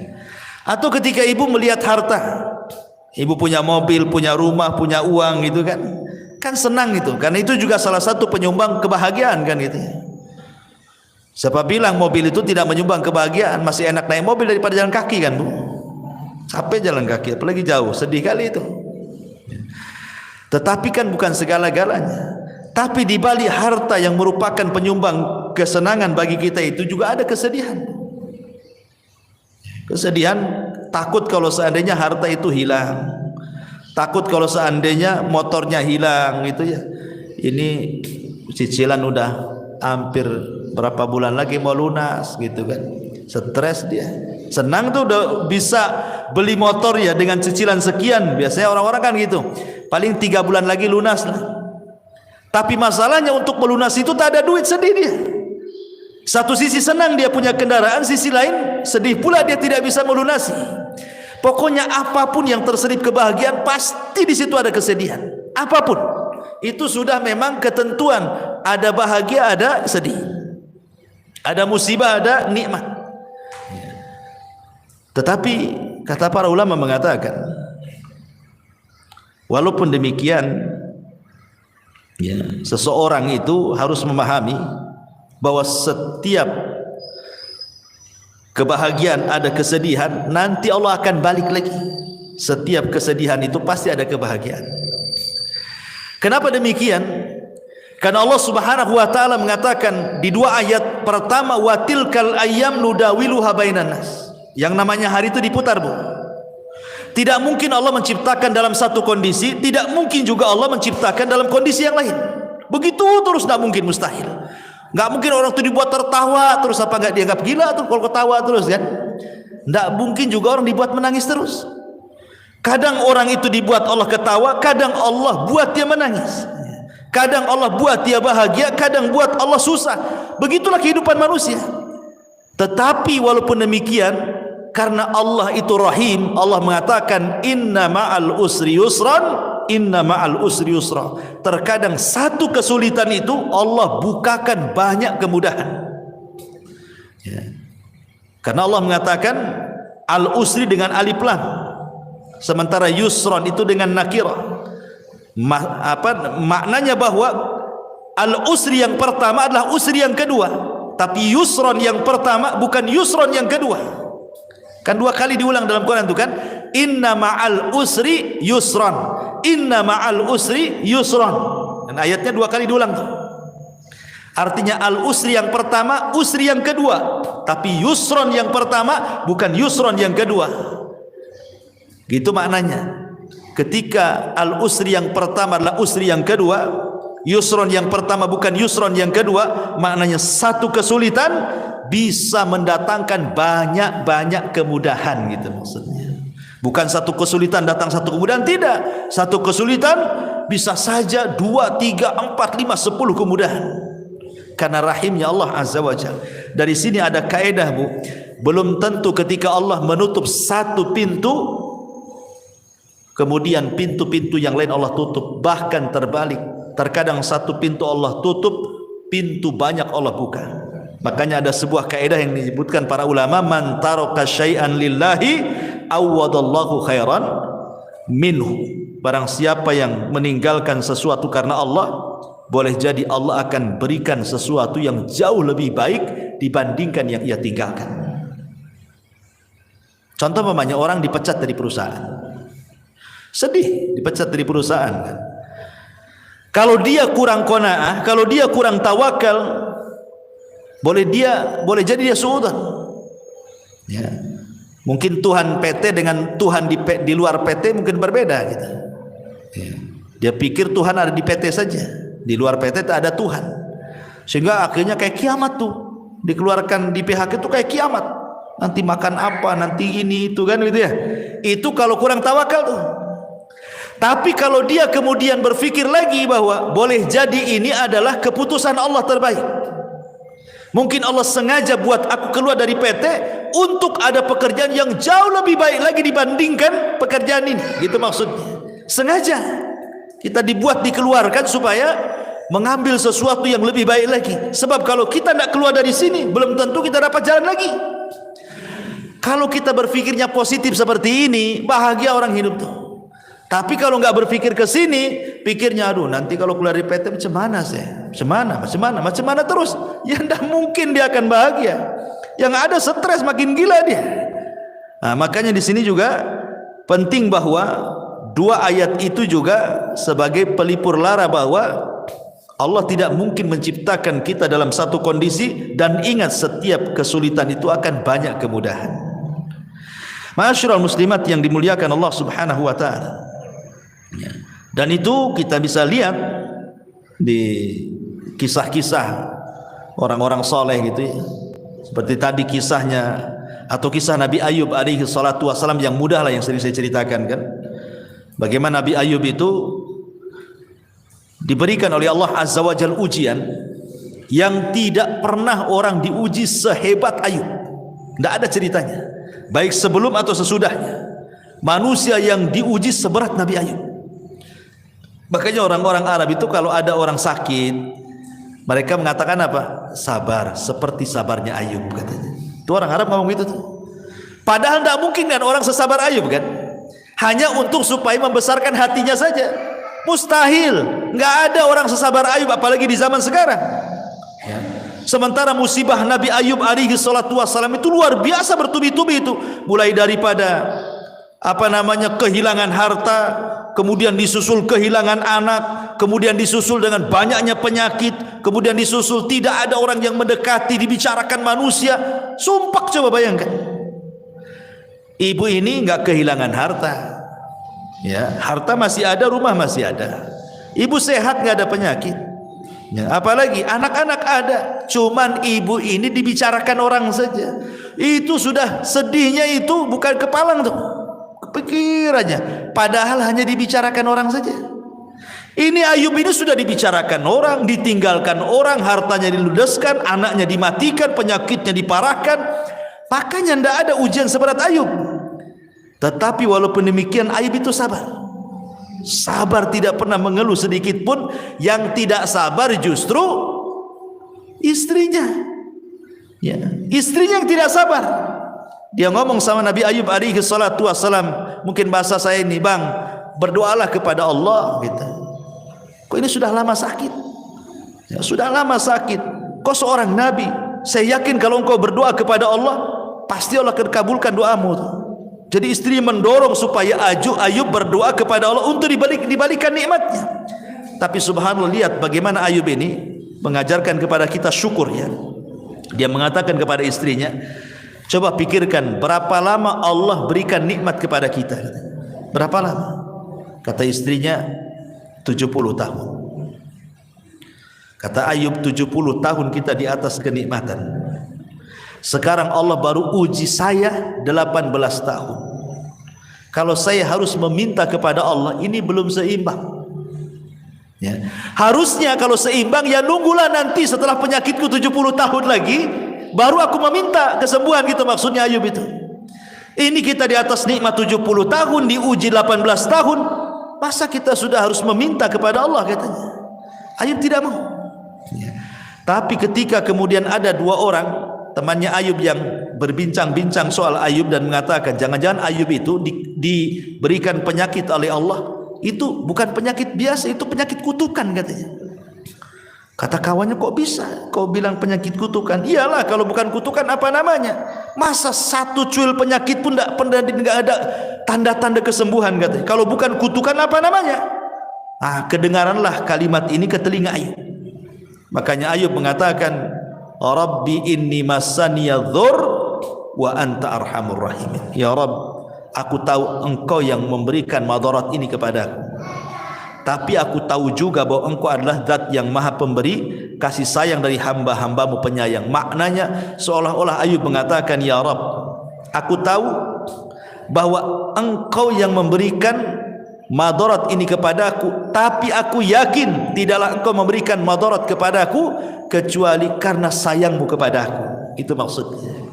Atau ketika ibu melihat harta, ibu punya mobil, punya rumah, punya uang gitu kan, kan senang itu. Karena itu juga salah satu penyumbang kebahagiaan kan gitu ya. Siapa bilang mobil itu tidak menyumbang kebahagiaan? Masih enak naik mobil daripada jalan kaki kan, Bu? Capek jalan kaki, apalagi jauh, sedih kali itu. Tetapi kan bukan segala-galanya. Tapi di balik harta yang merupakan penyumbang kesenangan bagi kita itu juga ada kesedihan. Kesedihan, takut kalau seandainya harta itu hilang, takut kalau seandainya motornya hilang gitu ya. Ini cicilan udah hampir berapa bulan lagi mau lunas gitu kan, stres dia. Senang tuh udah bisa beli motor ya dengan cicilan sekian. Biasanya orang-orang kan gitu, paling 3 bulan lagi lunas lah. Tapi masalahnya untuk melunasi itu tak ada duit, sedih dia. Satu sisi senang dia punya kendaraan, sisi lain sedih pula dia tidak bisa melunasi. Pokoknya apapun yang terselip kebahagiaan, pasti di situ ada kesedihan. Apapun itu sudah memang ketentuan, ada bahagia, ada sedih, ada musibah, ada nikmat. Tetapi kata para ulama mengatakan, walaupun demikian, ya, seseorang itu harus memahami bahwa setiap kebahagiaan ada kesedihan, nanti Allah akan balik lagi. Setiap kesedihan itu pasti ada kebahagiaan. Kenapa demikian? Karena Allah Subhanahu wa taala mengatakan di 2 ayat pertama, wa tilkal ayyam nudawiluha bainan nas. Yang namanya hari itu diputar, Bu. Tidak mungkin Allah menciptakan dalam satu kondisi, tidak mungkin juga Allah menciptakan dalam kondisi yang lain. Begitu terus, tidak mungkin, mustahil. Nggak mungkin orang itu dibuat tertawa terus, apa nggak dianggap gila tuh kalau ketawa terus kan? Nggak mungkin juga orang dibuat menangis terus. Kadang orang itu dibuat Allah ketawa, kadang Allah buat dia menangis. Kadang Allah buat dia bahagia, kadang buat Allah susah. Begitulah kehidupan manusia. Tetapi walaupun demikian, karena Allah itu Rahim, Allah mengatakan inna ma'al usri yusran, inna ma'al usri yusra. Terkadang satu kesulitan itu Allah bukakan banyak kemudahan, ya. Karena Allah mengatakan al-usri dengan alif lam, sementara yusran itu dengan nakirah. Maknanya bahwa al-usri yang pertama adalah usri yang kedua, tapi yusran yang pertama bukan yusran yang kedua. Kan 2 kali diulang dalam Quran itu kan, inna ma'al usri yusran, inna ma'al usri yusran. Dan ayatnya 2 kali diulang tuh. Artinya al-usri yang pertama, usri yang kedua, tapi yusran yang pertama bukan yusran yang kedua. Gitu maknanya. Ketika al-usri yang pertama adalah usri yang kedua, yusron yang pertama bukan yusron yang kedua, maknanya satu kesulitan bisa mendatangkan banyak-banyak kemudahan gitu maksudnya. Bukan satu kesulitan datang satu kemudahan, tidak. Satu kesulitan bisa saja 2, 3, 4, 5, 10 kemudahan. Karena rahimnya Allah Azza wa Jalla. Dari sini ada kaedah, Bu. Belum tentu ketika Allah menutup satu pintu, kemudian pintu-pintu yang lain Allah tutup. Bahkan terbalik. Terkadang satu pintu Allah tutup, pintu banyak Allah buka. Makanya ada sebuah kaedah yang disebutkan para ulama, man taraka syai'an lillahi awwadallahu khairan minhu. Barang siapa yang meninggalkan sesuatu karena Allah, boleh jadi Allah akan berikan sesuatu yang jauh lebih baik dibandingkan yang ia tinggalkan. Contoh umpamanya orang dipecat dari perusahaan. Sedih dipecat dari perusahaan kan. Kalau dia kurang qanaah, kalau dia kurang tawakal, boleh jadi dia suudzon. Ya. Mungkin Tuhan PT dengan Tuhan di luar PT mungkin berbeda gitu. Ya. Dia pikir Tuhan ada di PT saja, di luar PT tak ada Tuhan. Sehingga akhirnya kayak kiamat tuh. Dikeluarkan di PHK itu kayak kiamat. Nanti makan apa, nanti ini itu kan gitu ya. Itu kalau kurang tawakal tuh. Tapi kalau dia kemudian berpikir lagi bahwa boleh jadi ini adalah keputusan Allah terbaik. Mungkin Allah sengaja buat aku keluar dari PT untuk ada pekerjaan yang jauh lebih baik lagi dibandingkan pekerjaan ini. Gitu maksudnya. Sengaja kita dibuat dikeluarkan supaya mengambil sesuatu yang lebih baik lagi. Sebab kalau kita tidak keluar dari sini, belum tentu kita dapat jalan lagi. Kalau kita berpikirnya positif seperti ini, bahagia orang hidup tuh. Tapi kalau nggak berpikir ke sini, pikirnya aduh nanti kalau keluar dari PT macam mana saya? Macam mana terus? Ya tidak mungkin dia akan bahagia. Yang ada stres makin gila dia. Nah, makanya di sini juga penting bahwa dua ayat itu juga sebagai pelipur lara bahwa Allah tidak mungkin menciptakan kita dalam satu kondisi, dan ingat setiap kesulitan itu akan banyak kemudahan. Ma'asyiral muslimat yang dimuliakan Allah Subhanahu wa taala. Ya. Dan itu kita bisa lihat di kisah-kisah orang-orang soleh gitu ya. Seperti tadi kisahnya atau kisah Nabi Ayub alaihi salatu wasalam yang mudah lah yang sering saya ceritakan kan. Bagaimana Nabi Ayub itu diberikan oleh Allah Azza wa Jalla ujian yang tidak pernah orang diuji sehebat Ayub. Tidak ada ceritanya. Baik sebelum atau sesudahnya. Manusia yang diuji seberat Nabi Ayub. Makanya orang-orang Arab itu kalau ada orang sakit, mereka mengatakan apa? Sabar, seperti sabarnya Ayub katanya. Itu orang Arab ngomong gitu tuh. Padahal tidak mungkin kan orang sesabar Ayub kan? Hanya untuk supaya membesarkan hatinya saja. Mustahil. Nggak ada orang sesabar Ayub apalagi di zaman sekarang. Ya. Sementara musibah Nabi Ayub alaihi salatu wassalam itu luar biasa bertubi-tubi itu. Mulai daripada kehilangan harta, kemudian disusul kehilangan anak, kemudian disusul dengan banyaknya penyakit, kemudian disusul tidak ada orang yang mendekati, dibicarakan manusia. Sumpah, coba bayangkan. Ibu ini enggak kehilangan harta. Ya, harta masih ada, rumah masih ada. Ibu sehat, enggak ada penyakit. Ya, apalagi anak-anak ada, cuman ibu ini dibicarakan orang saja. Itu sudah sedihnya itu bukan kepalang tuh. Pikirannya, padahal hanya dibicarakan orang saja. Ini Ayub ini sudah dibicarakan orang, ditinggalkan orang, hartanya diludeskan, anaknya dimatikan, penyakitnya diparahkan. Makanya tidak ada ujian seberat Ayub. Tetapi walaupun demikian Ayub itu sabar. Sabar, tidak pernah mengeluh sedikit pun. Yang tidak sabar justru istrinya. Ya, istrinya yang tidak sabar. Dia ngomong sama Nabi Ayub alaihi salatu wassalam, mungkin bahasa saya ini, bang, berdoalah kepada Allah gitu. Kok ini sudah lama sakit? Ya, sudah lama sakit. Kau seorang nabi, saya yakin kalau engkau berdoa kepada Allah, pasti Allah akan kabulkan doamu. Jadi istri mendorong supaya Ayub berdoa kepada Allah untuk dibalikan nikmatnya. Tapi subhanallah, lihat bagaimana Ayub ini mengajarkan kepada kita syukur ya. Dia mengatakan kepada istrinya, coba pikirkan berapa lama Allah berikan nikmat kepada kita. Berapa lama? Kata istrinya 70 tahun. Kata Ayub, 70 tahun kita di atas kenikmatan. Sekarang Allah baru uji saya 18 tahun. Kalau saya harus meminta kepada Allah, ini belum seimbang. Ya. Harusnya kalau seimbang, ya nunggulah nanti setelah penyakitku 70 tahun lagi, baru aku meminta kesembuhan, gitu maksudnya Ayub itu. Ini kita di atas nikmat 70 tahun, diuji 18 tahun, masa kita sudah harus meminta kepada Allah, katanya. Ayub tidak mau. Ya. Tapi ketika kemudian ada dua orang temannya Ayub yang berbincang-bincang soal Ayub dan mengatakan jangan-jangan Ayub itu diberikan penyakit oleh Allah, itu bukan penyakit biasa, itu penyakit kutukan, katanya. Kata kawannya, kok bisa kau bilang penyakit kutukan? Iyalah, kalau bukan kutukan apa namanya? Masa satu cuil penyakit pun tidak ada tanda-tanda kesembuhan, katanya. Kalau bukan kutukan apa namanya? Kedengaranlah kalimat ini ke telinga Ayub. Makanya Ayub mengatakan, Rabbi inni massaniya dhur wa anta arhamur rahimin. Ya Rabb, aku tahu engkau yang memberikan madarat ini kepadaku, tapi aku tahu juga bahwa engkau adalah zat yang maha pemberi kasih sayang dari hamba-hambamu penyayang. Maknanya seolah-olah Ayub mengatakan, ya Rabb, aku tahu bahwa engkau yang memberikan madarat ini kepadaku, tapi aku yakin tidaklah engkau memberikan madarat kepadaku kecuali karena sayangmu kepadaku. Itu maksudnya.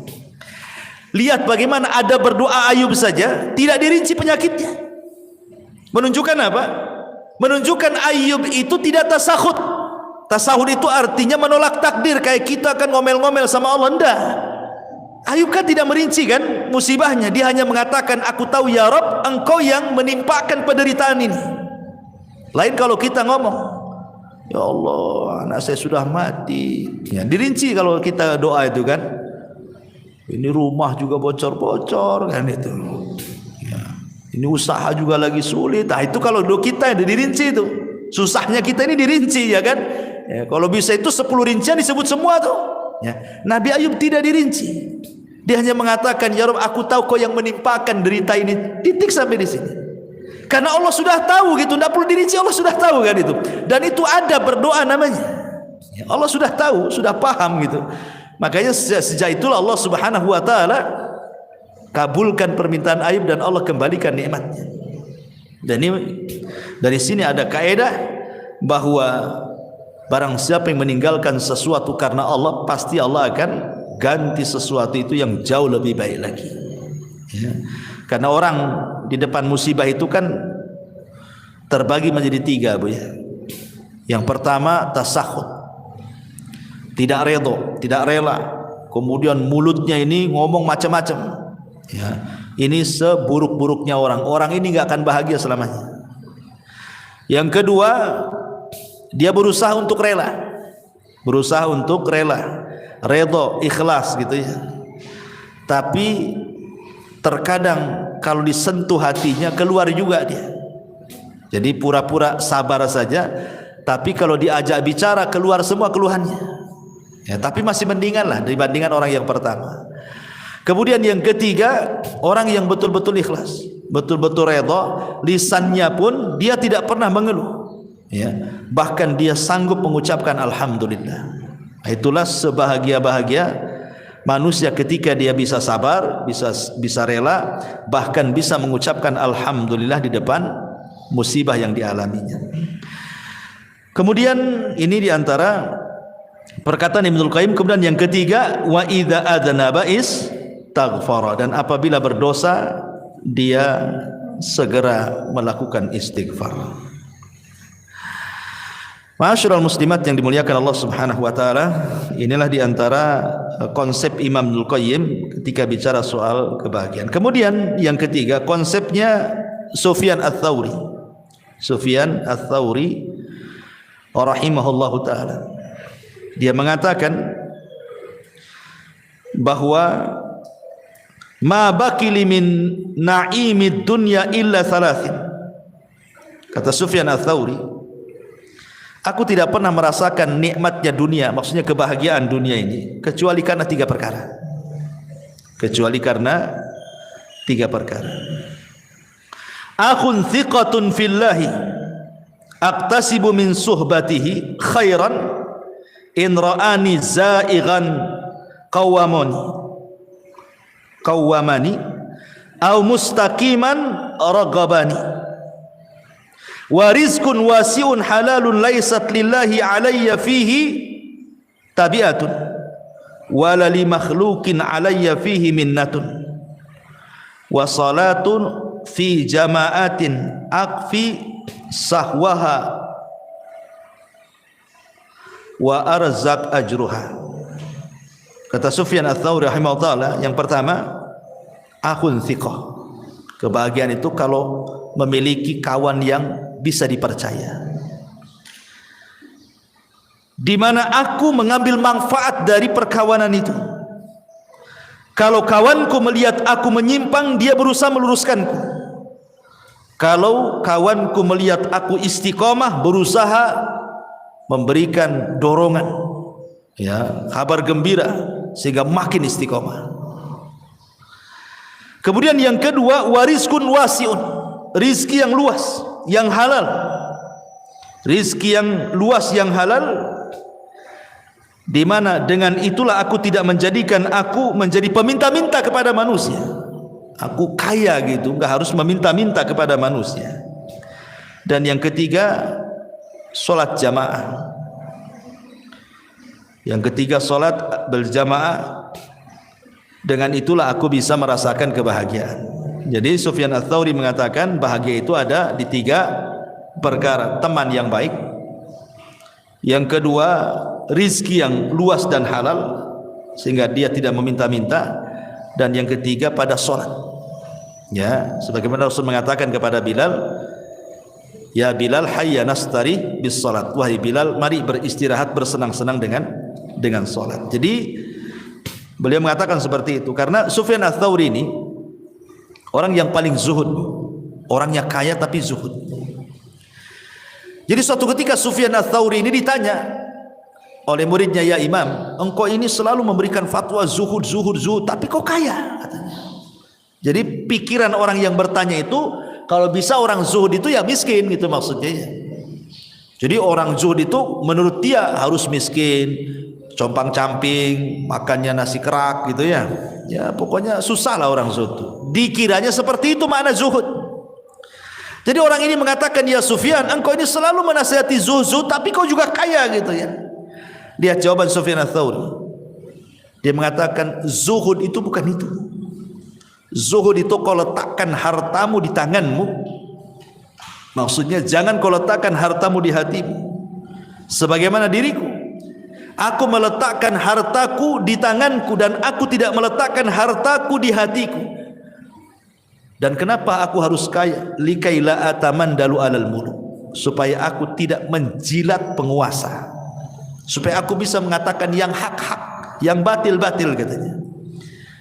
Lihat bagaimana ada berdoa Ayub saja tidak dirinci penyakitnya. Menunjukkan apa? Menunjukkan Ayub itu tidak tasahud. Tasahud itu artinya menolak takdir, kayak kita kan ngomel-ngomel sama Allah. Enggak. Ayub kan tidak merinci kan musibahnya, dia hanya mengatakan, aku tahu ya Rabb, engkau yang menimpakan penderitaan ini. Lain kalau kita ngomong, ya Allah, anak saya sudah mati, ya, dirinci kalau kita doa itu kan. Ini rumah juga bocor-bocor kan itu, ya, ini usaha juga lagi sulit. Itu kalau doa kita yang dirinci itu, susahnya kita ini dirinci, ya kan. Ya, kalau bisa itu 10 rincian disebut semua tuh. Ya. Nabi Ayub tidak dirinci. Dia hanya mengatakan, ya Rabb, aku tahu kau yang menimpakan derita ini. Titik sampai di sini. Karena Allah sudah tahu gitu, tidak perlu dirinci, Allah sudah tahu kan itu. Dan itu ada berdoa namanya. Ya, Allah sudah tahu, sudah paham gitu. Makanya sejak itulah Allah Subhanahu wa taala kabulkan permintaan Ayub dan Allah kembalikan nikmatnya. Dan ini dari sini ada kaidah bahwa barang siapa yang meninggalkan sesuatu karena Allah, pasti Allah akan ganti sesuatu itu yang jauh lebih baik lagi. Ya. Karena orang di depan musibah itu kan terbagi menjadi 3, Bu, ya. Yang pertama tasahud, tidak redha, tidak rela. Kemudian mulutnya ini ngomong macam-macam. Ya. Ini seburuk-buruknya orang. Orang ini nggak akan bahagia selamanya. Yang kedua, dia berusaha untuk rela, redha, ikhlas gitu ya. Tapi terkadang kalau disentuh hatinya keluar juga dia. Jadi pura-pura sabar saja, tapi kalau diajak bicara keluar semua keluhannya. Ya, tapi masih mendingan lah dibandingkan orang yang pertama. Kemudian yang ketiga, orang yang betul-betul ikhlas, betul-betul redha, lisannya pun dia tidak pernah mengeluh. Ya, bahkan dia sanggup mengucapkan alhamdulillah. Itulah sebahagia-bahagia manusia ketika dia bisa sabar, bisa rela, bahkan bisa mengucapkan alhamdulillah di depan musibah yang dialaminya. Kemudian ini diantara perkataan Ibnul Qayyim. Kemudian yang ketiga, wa idza adnaba istaghfara, dan apabila berdosa dia segera melakukan istighfar. Ma'asyiral muslimat yang dimuliakan Allah Subhanahu wa taala, inilah diantara konsep Imam Ibnul Qayyim ketika bicara soal kebahagiaan. Kemudian yang ketiga, konsepnya Sufyan Ats-Tsauri. Sufyan Ats-Tsauri rahimahullahu taala. Dia mengatakan bahwa ma baqili min na'imid dunya illa thalathin. Kata Sufyan Ats-Tsauri, aku tidak pernah merasakan nikmatnya dunia, maksudnya kebahagiaan dunia ini, kecuali karena 3 perkara. Kecuali karena 3 perkara. akhun thiqatun fillahi aqtasibu min suhbatihi khairan in ra'ani za'ighan qawwamani aw mustaqiman ragabani wa rizqun wasi'un halalun laysat lillahi alayya fihi tabi'atun wala li makhluqin alayya fihi minnatun wa salatun fi jama'atin akfi sahwaha wa arzaq ajruha. Kata Sufyan Ats-Tsauri rahimahullah, yang pertama akhun thiqah. Kebahagiaan itu kalau memiliki kawan yang bisa dipercaya, di mana aku mengambil manfaat dari perkawanan itu. Kalau kawanku melihat aku menyimpang, dia berusaha meluruskanku. Kalau kawanku melihat aku istiqomah, berusaha memberikan dorongan, ya, kabar gembira sehingga makin istiqomah. Kemudian yang kedua, warizkun wasiun, rizki yang luas, yang halal. Rizki yang luas, yang halal, di mana dengan itulah aku tidak menjadikan aku menjadi peminta-minta kepada manusia. Aku kaya gitu, enggak harus meminta-minta kepada manusia. Dan yang ketiga, solat jamaah. Yang ketiga, solat berjamaah. Dengan itulah aku bisa merasakan kebahagiaan. Jadi Sufyan Ats-Tsauri mengatakan bahagia itu ada di tiga perkara: teman yang baik, yang kedua rizki yang luas dan halal sehingga dia tidak meminta-minta, dan yang ketiga pada solat. Ya, sebagaimana Rasul mengatakan kepada Bilal, ya Bilal, hayya nastari bis solat. Wahai Bilal, mari beristirahat, bersenang-senang dengan solat. Jadi beliau mengatakan seperti itu karena Sufyan Ats-Tsauri ini orang yang paling zuhud, orangnya kaya tapi zuhud. Jadi suatu ketika Sufyan Ats-Tsauri ini ditanya oleh muridnya, ya Imam, engkau ini selalu memberikan fatwa zuhud, tapi kok kaya? Katanya. Jadi pikiran orang yang bertanya itu, kalau bisa orang zuhud itu ya miskin gitu maksudnya. Jadi orang zuhud itu menurut dia harus miskin, compang-camping, makannya nasi kerak gitu ya. Ya pokoknya susah lah orang zuhud. Dikiranya seperti itu makna zuhud. Jadi orang ini mengatakan, ya Sufyan, engkau ini selalu menasihati zuhud, tapi kau juga kaya gitu ya. Lihat jawaban Sufyan Ats-Tsauri. Dia mengatakan zuhud itu bukan itu. Zuhud itu kau letakkan hartamu di tanganmu. Maksudnya jangan kau letakkan hartamu di hatimu. Sebagaimana diriku, aku meletakkan hartaku di tanganku dan aku tidak meletakkan hartaku di hatiku. Dan kenapa aku harus kaya? Likaila atamandalu alal muluk, supaya aku tidak menjilat penguasa, supaya aku bisa mengatakan yang hak-hak, yang batil-batil katanya.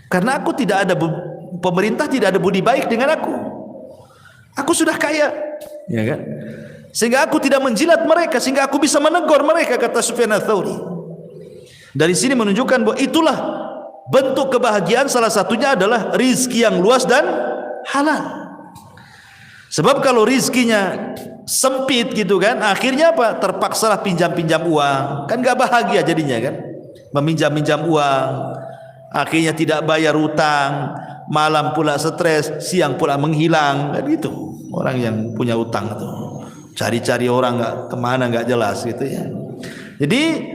Karena aku tidak ada, pemerintah tidak ada budi baik dengan aku. Aku sudah kaya, ya kan? Sehingga aku tidak menjilat mereka, sehingga aku bisa menegur mereka, kata Sufyan Ats-Tsauri. Dari sini menunjukkan bahwa itulah bentuk kebahagiaan, salah satunya adalah rizki yang luas dan halal. Sebab kalau rizkinya sempit gitu kan, akhirnya apa? Terpaksalah pinjam-pinjam uang, kan gak bahagia jadinya kan. Meminjam-minjam uang, akhirnya tidak bayar utang, malam pula stres, siang pula menghilang, kan gitu. Orang yang punya utang itu cari-cari orang nggak kemana, nggak jelas gitu ya. Jadi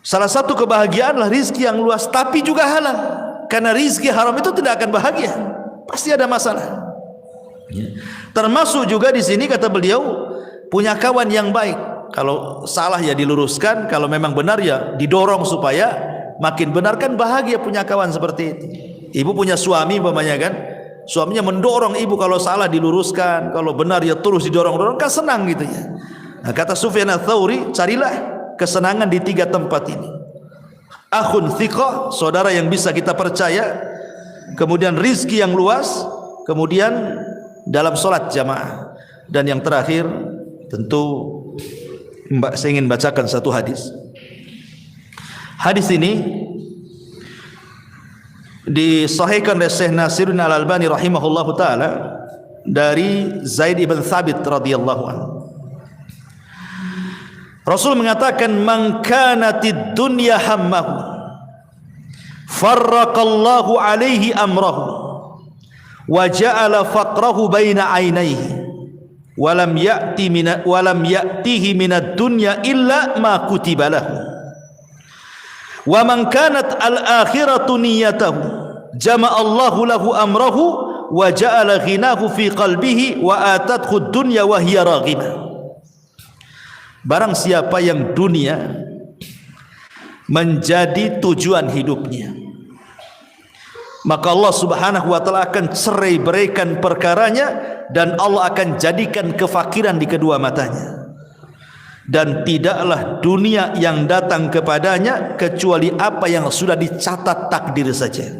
salah satu kebahagiaan adalah rizki yang luas tapi juga halal. Karena rizki haram itu tidak akan bahagia, pasti ada masalah. Ya. Termasuk juga di sini kata beliau, punya kawan yang baik. Kalau salah ya diluruskan, kalau memang benar ya didorong supaya makin benar, kan bahagia punya kawan seperti itu. Ibu punya suami umpamanya kan, suaminya mendorong ibu, kalau salah diluruskan, kalau benar ya terus didorong-dorong, kan senang gitu ya. Nah, kata Sufyan Ats-Tsauri, carilah kesenangan di tiga tempat ini. Akhun thiqah, saudara yang bisa kita percaya, kemudian rizki yang luas, kemudian dalam solat jamaah, dan yang terakhir tentu saya ingin bacakan satu hadis. Hadis ini disahihkan oleh Syekh Nasiruddin Al-Albani rahimahullahu taala dari Zaid ibn Thabit radhiyallahu anhu. Rasul mengatakan, "Man kanatid dunya hammahu, farraqallahu alaihi amrahu, wa ja'ala faqrahu baina 'ainaihi, wa lam ya'tihi minad dunya illa ma kutiba lahu. Wa man kanat al-akhiratu niyyatahu, jama'allahu lahu amrahu, wa ja'ala ghinahu fi qalbihi, wa atathu ad-dunya wa hiya raghibah." Barang siapa yang dunia menjadi tujuan hidupnya, maka Allah subhanahu wa ta'ala akan cerai beraikan perkaranya, dan Allah akan jadikan kefakiran di kedua matanya, dan tidaklah dunia yang datang kepadanya kecuali apa yang sudah dicatat takdir saja.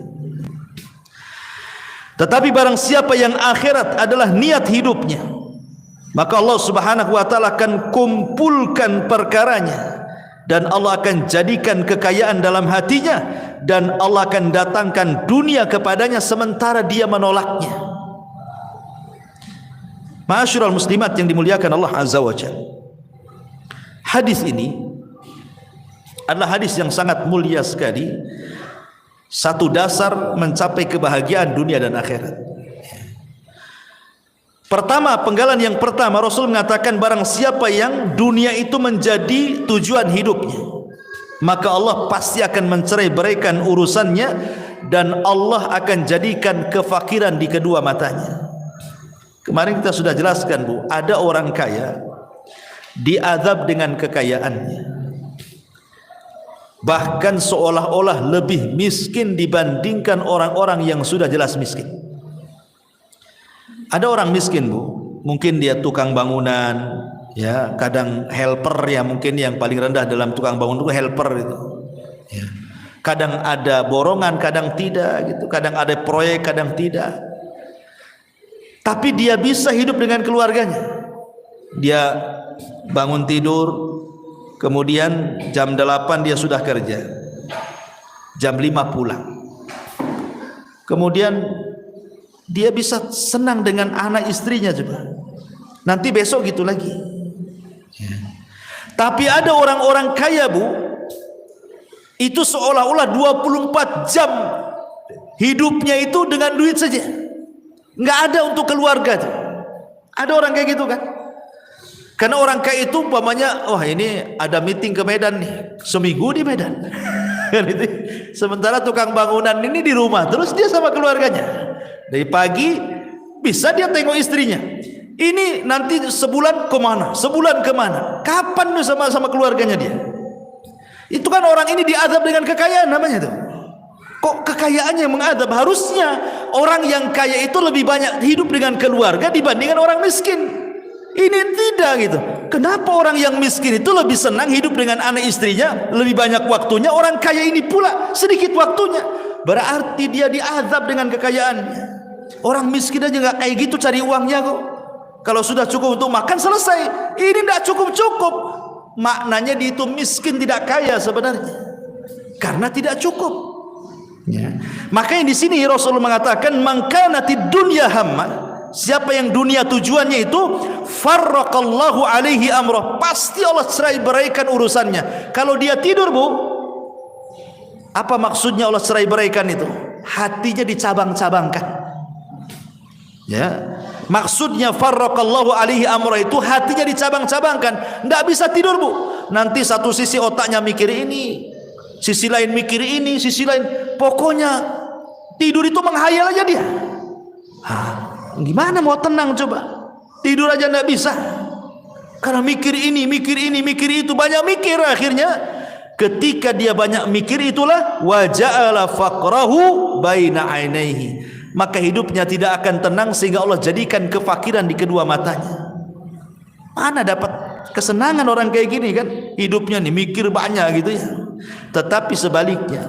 Tetapi barang siapa yang akhirat adalah niat hidupnya, maka Allah subhanahu wa ta'ala akan kumpulkan perkaranya, dan Allah akan jadikan kekayaan dalam hatinya, dan Allah akan datangkan dunia kepadanya sementara dia menolaknya. Ma'asyiral muslimat yang dimuliakan Allah azza wa jalla, hadis ini adalah hadis yang sangat mulia sekali, satu dasar mencapai kebahagiaan dunia dan akhirat. Pertama, penggalan yang pertama, Rasul mengatakan barang siapa yang dunia itu menjadi tujuan hidupnya, maka Allah pasti akan mencerai beraikan urusannya, dan Allah akan jadikan kefakiran di kedua matanya. Kemarin kita sudah jelaskan, Bu, ada orang kaya diazab dengan kekayaannya, bahkan seolah-olah lebih miskin dibandingkan orang-orang yang sudah jelas miskin. Ada orang miskin, Bu, mungkin dia tukang bangunan, ya, kadang helper, ya, mungkin yang paling rendah dalam tukang bangunan itu helper itu, ya. Kadang ada borongan, kadang tidak, gitu. Kadang ada proyek, kadang tidak. Tapi dia bisa hidup dengan keluarganya. Dia bangun tidur, kemudian jam 8 dia sudah kerja, jam 5 pulang. Kemudian dia bisa senang dengan anak istrinya juga. Nanti besok gitu lagi. Ya. Tapi ada orang-orang kaya, Bu, itu seolah-olah 24 jam hidupnya itu dengan duit saja, nggak ada untuk keluarga tuh. Ada orang kayak gitu kan? Karena orang kaya itu umpamanya, oh ini ada meeting ke Medan nih, seminggu di Medan. Sementara tukang bangunan ini di rumah terus dia sama keluarganya. Dari pagi bisa dia tengok istrinya. Ini nanti sebulan kemana? Sebulan kemana? Kapan tuh sama keluarganya dia? Itu kan orang ini diazab dengan kekayaan namanya tuh. Kok kekayaannya yang mengadab? Harusnya orang yang kaya itu lebih banyak hidup dengan keluarga dibandingkan orang miskin. Ini tidak gitu. Kenapa orang yang miskin itu lebih senang hidup dengan anak istrinya, lebih banyak waktunya? Orang kaya ini pula sedikit waktunya. Berarti dia diazab dengan kekayaannya. Orang miskin aja nggak kayak gitu cari uangnya kok. Kalau sudah cukup untuk makan selesai. Ini tidak cukup-cukup. Maknanya dia itu miskin, tidak kaya sebenarnya, karena tidak cukup. Ya. Makanya di sini Rasulullah mengatakan, "Man kanatid dunya hamma," siapa yang dunia tujuannya itu, farraqallahu alaihi amrah, pasti Allah cerai beraikan urusannya. Kalau dia tidur, Bu, apa maksudnya Allah cerai beraikan itu? Hatinya dicabang-cabangkan. Ya, maksudnya farraqallahu alaihi amra itu hatinya dicabang-cabangkan, tidak bisa tidur, Bu. Nanti satu sisi otaknya mikir ini, sisi lain mikir ini, sisi lain, pokoknya tidur itu menghayal aja dia. Gimana mau tenang coba? Tidur aja tidak bisa, karena mikir ini, mikir ini, mikir itu, banyak mikir. Akhirnya ketika dia banyak mikir itulah wa ja'ala faqrahu baina ainaihi, maka hidupnya tidak akan tenang sehingga Allah jadikan kefakiran di kedua matanya. Mana dapat kesenangan orang kayak gini kan? Hidupnya nih mikir banyak gitu ya. Tetapi sebaliknya,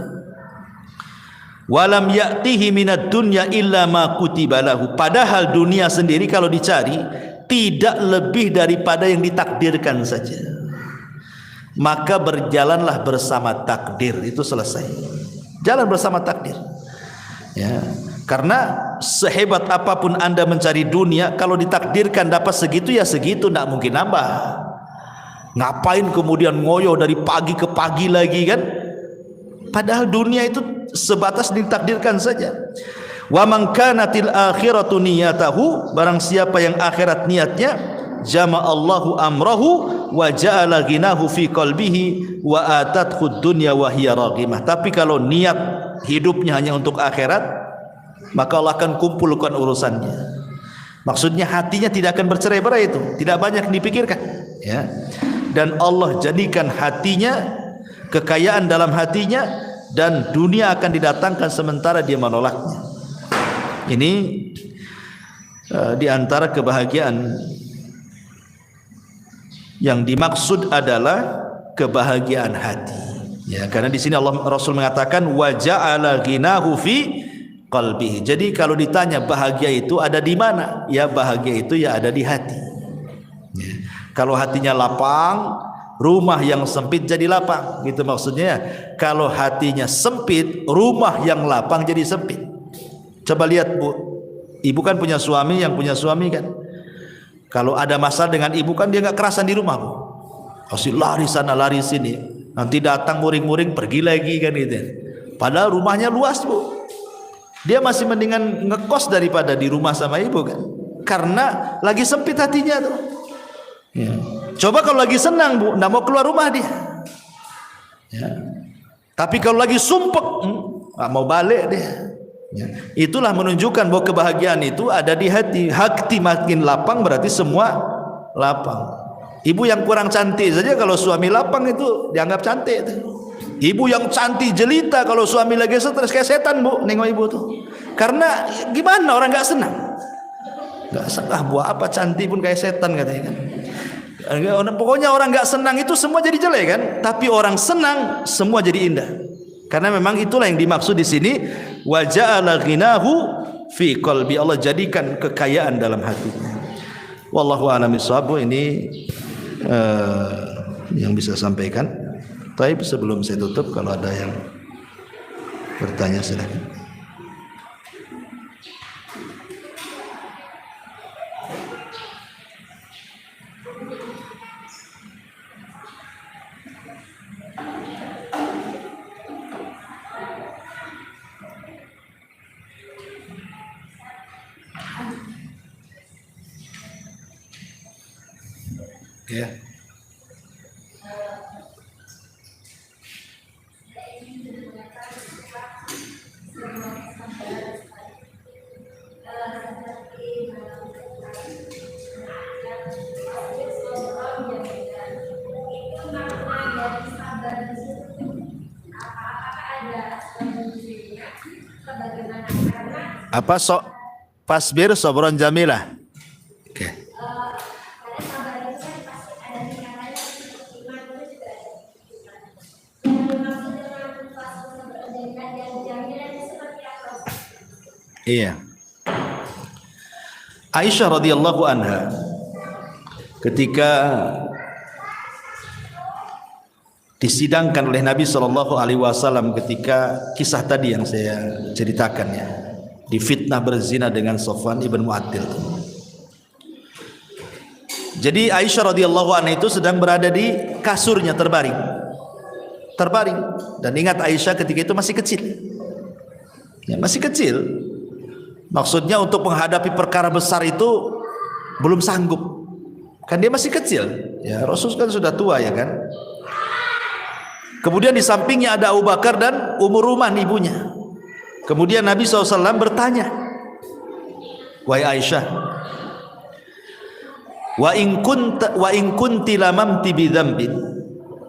walam ya'tihi minad dunya illa ma kutiba lahu, padahal dunia sendiri kalau dicari tidak lebih daripada yang ditakdirkan saja. Maka berjalanlah bersama takdir, itu selesai. Jalan bersama takdir. Ya. Karena sehebat apapun Anda mencari dunia, kalau ditakdirkan dapat segitu ya segitu, tidak mungkin nambah. Ngapain kemudian ngoyo dari pagi ke pagi lagi kan? Padahal dunia itu sebatas ditakdirkan saja. Wa man kanatil akhiratu niyatahu, barang siapa yang akhirat niatnya, jama'allahu amrahu wa ja'ala ghinahu fi qalbihi wa atathu dunya wa hiya raghimah. Tapi kalau niat hidupnya hanya untuk akhirat, maka Allah akan kumpulkan urusannya. Maksudnya hatinya tidak akan bercerai-berai, itu tidak banyak dipikirkan, ya. Dan Allah jadikan hatinya, kekayaan dalam hatinya, dan dunia akan didatangkan sementara dia menolaknya. Ini di antara kebahagiaan yang dimaksud adalah kebahagiaan hati, ya. Karena di sini Allah Rasul mengatakan wa ja'ala ghinahu fi qalbihi. Jadi kalau ditanya bahagia itu ada di mana? Ya bahagia itu ya ada di hati, ya. Kalau hatinya lapang, rumah yang sempit jadi lapang, gitu maksudnya. Kalau hatinya sempit, rumah yang lapang jadi sempit. Coba lihat Bu, ibu kan punya suami, yang punya suami kan, kalau ada masalah dengan ibu kan dia nggak kerasan di rumah Bu, pasti lari sana lari sini, nanti datang muring-muring pergi lagi kan gitu. Padahal rumahnya luas Bu, dia masih mendingan ngekos daripada di rumah sama ibu kan, karena lagi sempit hatinya tuh, ya. Coba kalau lagi senang Bu, nggak mau keluar rumah dia, ya. Tapi kalau lagi sumpek, nggak mau balik dia, ya. Itulah menunjukkan bahwa kebahagiaan itu ada di hati. Hati makin lapang berarti semua lapang. Ibu yang kurang cantik saja kalau suami lapang itu dianggap cantik tuh. Ibu yang cantik jelita kalau suami lagi stres kayak setan Bu, nengok ibu tuh. Karena gimana, orang nggak senang, nggak senang. Buat apa cantik pun kayak setan katanya kan. Pokoknya orang nggak senang itu semua jadi jelek kan. Tapi orang senang semua jadi indah. Karena memang itulah yang dimaksud di sini, wa ja'ala ghinahu fi qalbi. Allah jadikan kekayaan dalam hatinya. Wallahu a'lam bishawab. Ini yang bisa sampaikan. Tapi sebelum saya tutup, kalau ada yang bertanya silakan. Ya. Apa sok pasbir sabron jamilah. Oke. Iya. Aisyah radhiyallahu anha ketika disidangkan oleh Nabi sallallahu alaihi wasallam, ketika kisah tadi yang saya ceritakan ya, difitnah berzina dengan Safwan ibn Mu'attil. Jadi Aisyah radhiyallahu anha itu sedang berada di kasurnya terbaring. Dan ingat Aisyah ketika itu masih kecil. Ya, masih kecil. Maksudnya untuk menghadapi perkara besar itu belum sanggup. Kan dia masih kecil. Ya, Rasul kan sudah tua ya kan. Kemudian di sampingnya ada Abu Bakar dan Ummu Ruman ibunya. Kemudian Nabi SAW bertanya, wahai Aisyah, wa in kunti lamamti bidzambin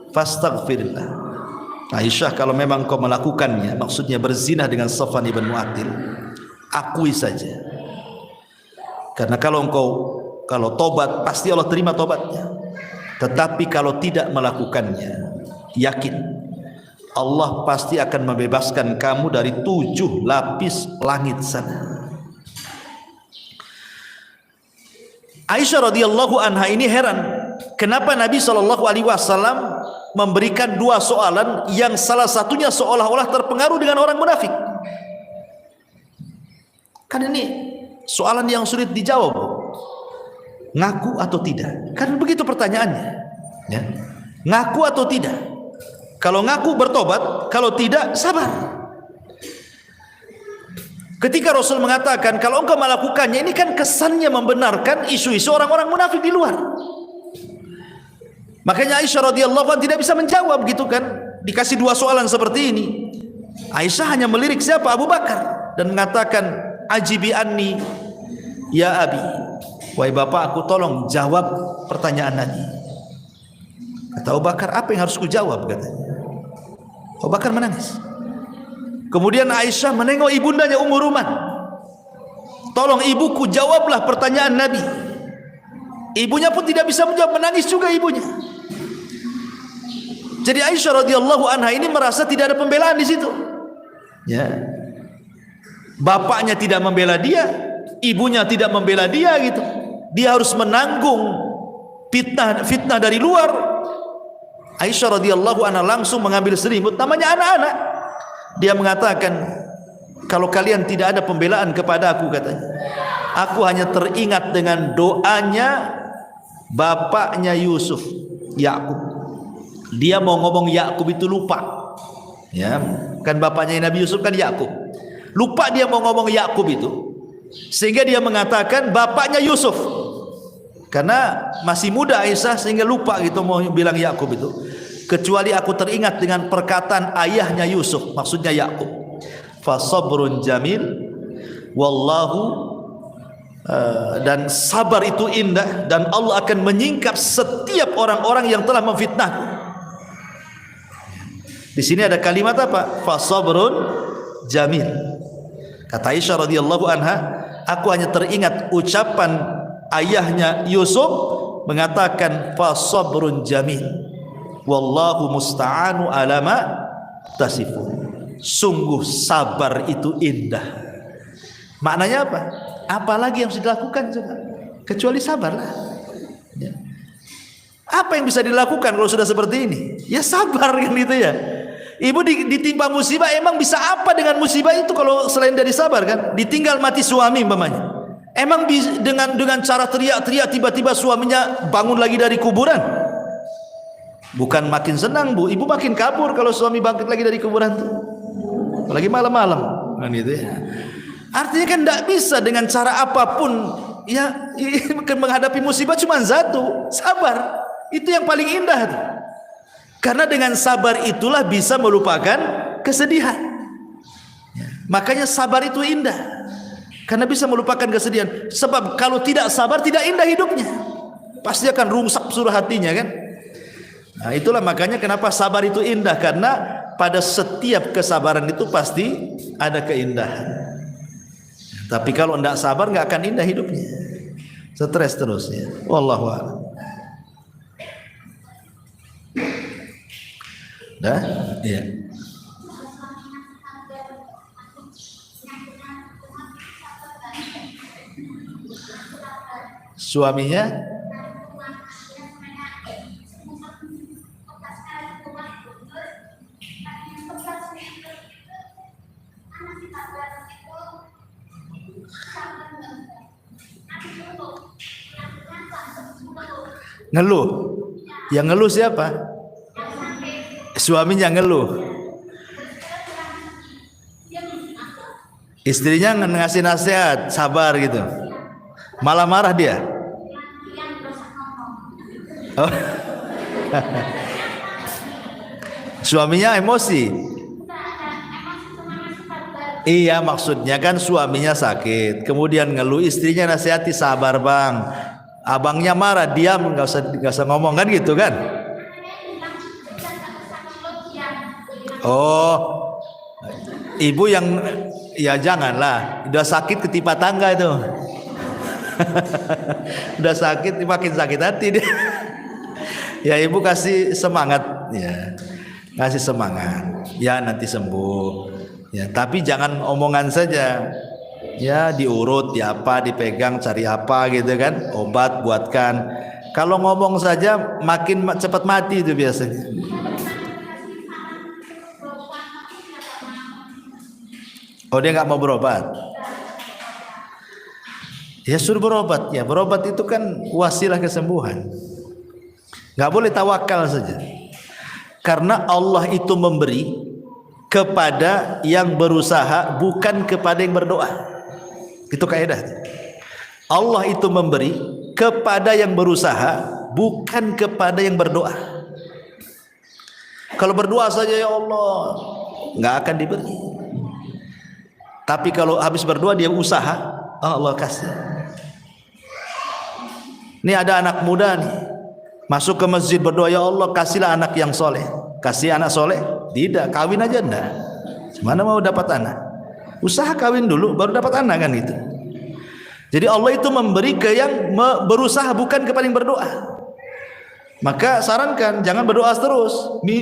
fastaghfirillah. Aisyah, kalau memang kau melakukannya, maksudnya berzina dengan Safwan ibn Mu'attil, akui saja. Karena kalau tobat pasti Allah terima tobatnya. Tetapi kalau tidak melakukannya, yakin Allah pasti akan membebaskan kamu dari 7 lapis langit sana. Aisyah radhiyallahu anha ini heran, kenapa Nabi SAW memberikan 2 soalan yang salah satunya seolah-olah terpengaruh dengan orang munafik. Kan ini soalan yang sulit dijawab. Ngaku atau tidak? Kan begitu pertanyaannya. Ya. Ngaku atau tidak? Kalau ngaku bertobat, kalau tidak sabar. Ketika Rasul mengatakan kalau engkau melakukannya, ini kan kesannya membenarkan isu-isu orang-orang munafik di luar. Makanya Aisyah radhiyallahu anha tidak bisa menjawab gitu kan. Dikasih dua soalan seperti ini. Aisyah hanya melirik siapa? Abu Bakar dan mengatakan, "Ajibi anni ya abi." Wahai bapak, aku tolong jawab pertanyaan Nabi. Kata Abu Bakar, "Apa yang harus ku jawab?" katanya. Abu Bakar menangis. Kemudian Aisyah menengok ibundanya Ummu Ruman. "Tolong ibuku, jawablah pertanyaan Nabi." Ibunya pun tidak bisa menjawab, menangis juga ibunya. Jadi Aisyah radhiyallahu anha ini merasa tidak ada pembelaan di situ. Ya. Bapaknya tidak membela dia, ibunya tidak membela dia gitu. Dia harus menanggung fitnah dari luar. Aisyah radhiyallahu anha langsung mengambil selimut, namanya anak-anak. Dia mengatakan, "Kalau kalian tidak ada pembelaan kepada aku," katanya, "aku hanya teringat dengan doanya bapaknya Yusuf, Yakub. Dia mau ngomong Yakub itu lupa. Ya, kan bapaknya Nabi Yusuf kan Yakub. Lupa dia mau ngomong Yakub itu. Sehingga dia mengatakan bapaknya Yusuf. Karena masih muda Aisyah sehingga lupa gitu mau bilang Yakub itu. Kecuali aku teringat dengan perkataan ayahnya Yusuf, maksudnya Yakub. Fa sabrun jamil wallahu dan sabar itu indah dan Allah akan menyingkap setiap orang-orang yang telah memfitnahku." Di sini ada kalimat apa? Fa sabrun jamil. Kata Aisyah radhiyallahu anha, aku hanya teringat ucapan ayahnya Yusuf mengatakan fa sabrun jamil wallahu musta'anu ala ma tasifun. Sungguh sabar itu indah. Maknanya apa? Apalagi yang harus dilakukan coba? Kecuali sabarlah. Ya. Apa yang bisa dilakukan kalau sudah seperti ini? Ya sabar kan gitu ya. Ibu ditimpa musibah, emang bisa apa dengan musibah itu kalau selain dari sabar kan? Ditinggal mati suami umpamanya. Emang dengan cara teriak-teriak tiba-tiba suaminya bangun lagi dari kuburan? Bukan makin senang bu, ibu makin kabur kalau suami bangkit lagi dari kuburan tuh. Apalagi malam-malam kan gitu ya. Artinya kan tidak bisa dengan cara apapun ya menghadapi musibah cuma satu, sabar. Itu yang paling indah tuh. Karena dengan sabar itulah bisa melupakan kesedihan. Makanya sabar itu indah. Karena bisa melupakan kesedihan. Sebab kalau tidak sabar tidak indah hidupnya. Pasti akan rungsak seluruh hatinya kan. Nah itulah makanya kenapa sabar itu indah. Karena pada setiap kesabaran itu pasti ada keindahan. Tapi kalau tidak sabar nggak akan indah hidupnya. Stres terusnya. Wallahu a'lam. Dah? Iya. Suaminya ngeluh. Yang ngeluh siapa? Suaminya ngeluh. Istrinya ngasih nasihat, sabar gitu. Malah marah dia. Oh. Suaminya emosi. Iya, maksudnya kan suaminya sakit, kemudian ngeluh, istrinya nasihati, sabar bang. Abangnya marah, diam, nggak usah ngomong kan gitu kan? Oh, ibu yang ya janganlah, udah sakit ketipa tangga itu. Udah sakit makin sakit hati dia. Ya ibu kasih semangat ya. Kasih semangat. Ya nanti sembuh. Ya, tapi jangan omongan saja. Ya diurut, ya apa, dipegang, cari apa gitu kan, obat buatkan. Kalau ngomong saja makin cepat mati itu biasanya. Oh dia nggak mau berobat. Ya suruh berobat. Ya berobat itu kan wasilah kesembuhan. Nggak boleh tawakal saja. Karena Allah itu memberi kepada yang berusaha, bukan kepada yang berdoa. Itu kaidah. Allah itu memberi kepada yang berusaha, bukan kepada yang berdoa. Kalau berdoa saja ya Allah, nggak akan diberi. Tapi kalau habis berdoa dia usaha, Allah kasih. Ini ada anak muda nih, masuk ke masjid berdoa, ya Allah kasihlah anak yang soleh. Kasih anak soleh? Tidak, kawin aja enggak. Mana mau dapat anak? Usaha kawin dulu baru dapat anak kan gitu. Jadi Allah itu memberi ke yang berusaha, bukan kepada yang berdoa. Maka sarankan jangan berdoa terus,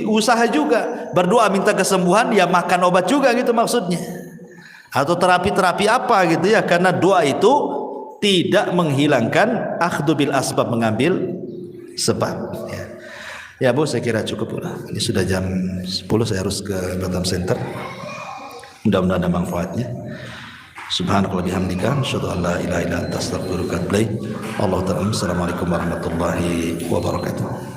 usaha juga. Berdoa minta kesembuhan, ya makan obat juga gitu maksudnya. Atau terapi-terapi apa gitu ya, karena doa itu tidak menghilangkan akhdhu bil asbab, mengambil sebab ya. Ya Bu, saya kira cukup lah. Ini sudah jam 10, saya harus ke Batam Center. Mudah-mudahan ada manfaatnya. Subhanakallah bihamdika, asyhadu an la ilaha illa anta astaghfiruka wa atubu ilaik. Allahu ta'ala. Assalamualaikum warahmatullahi wabarakatuh.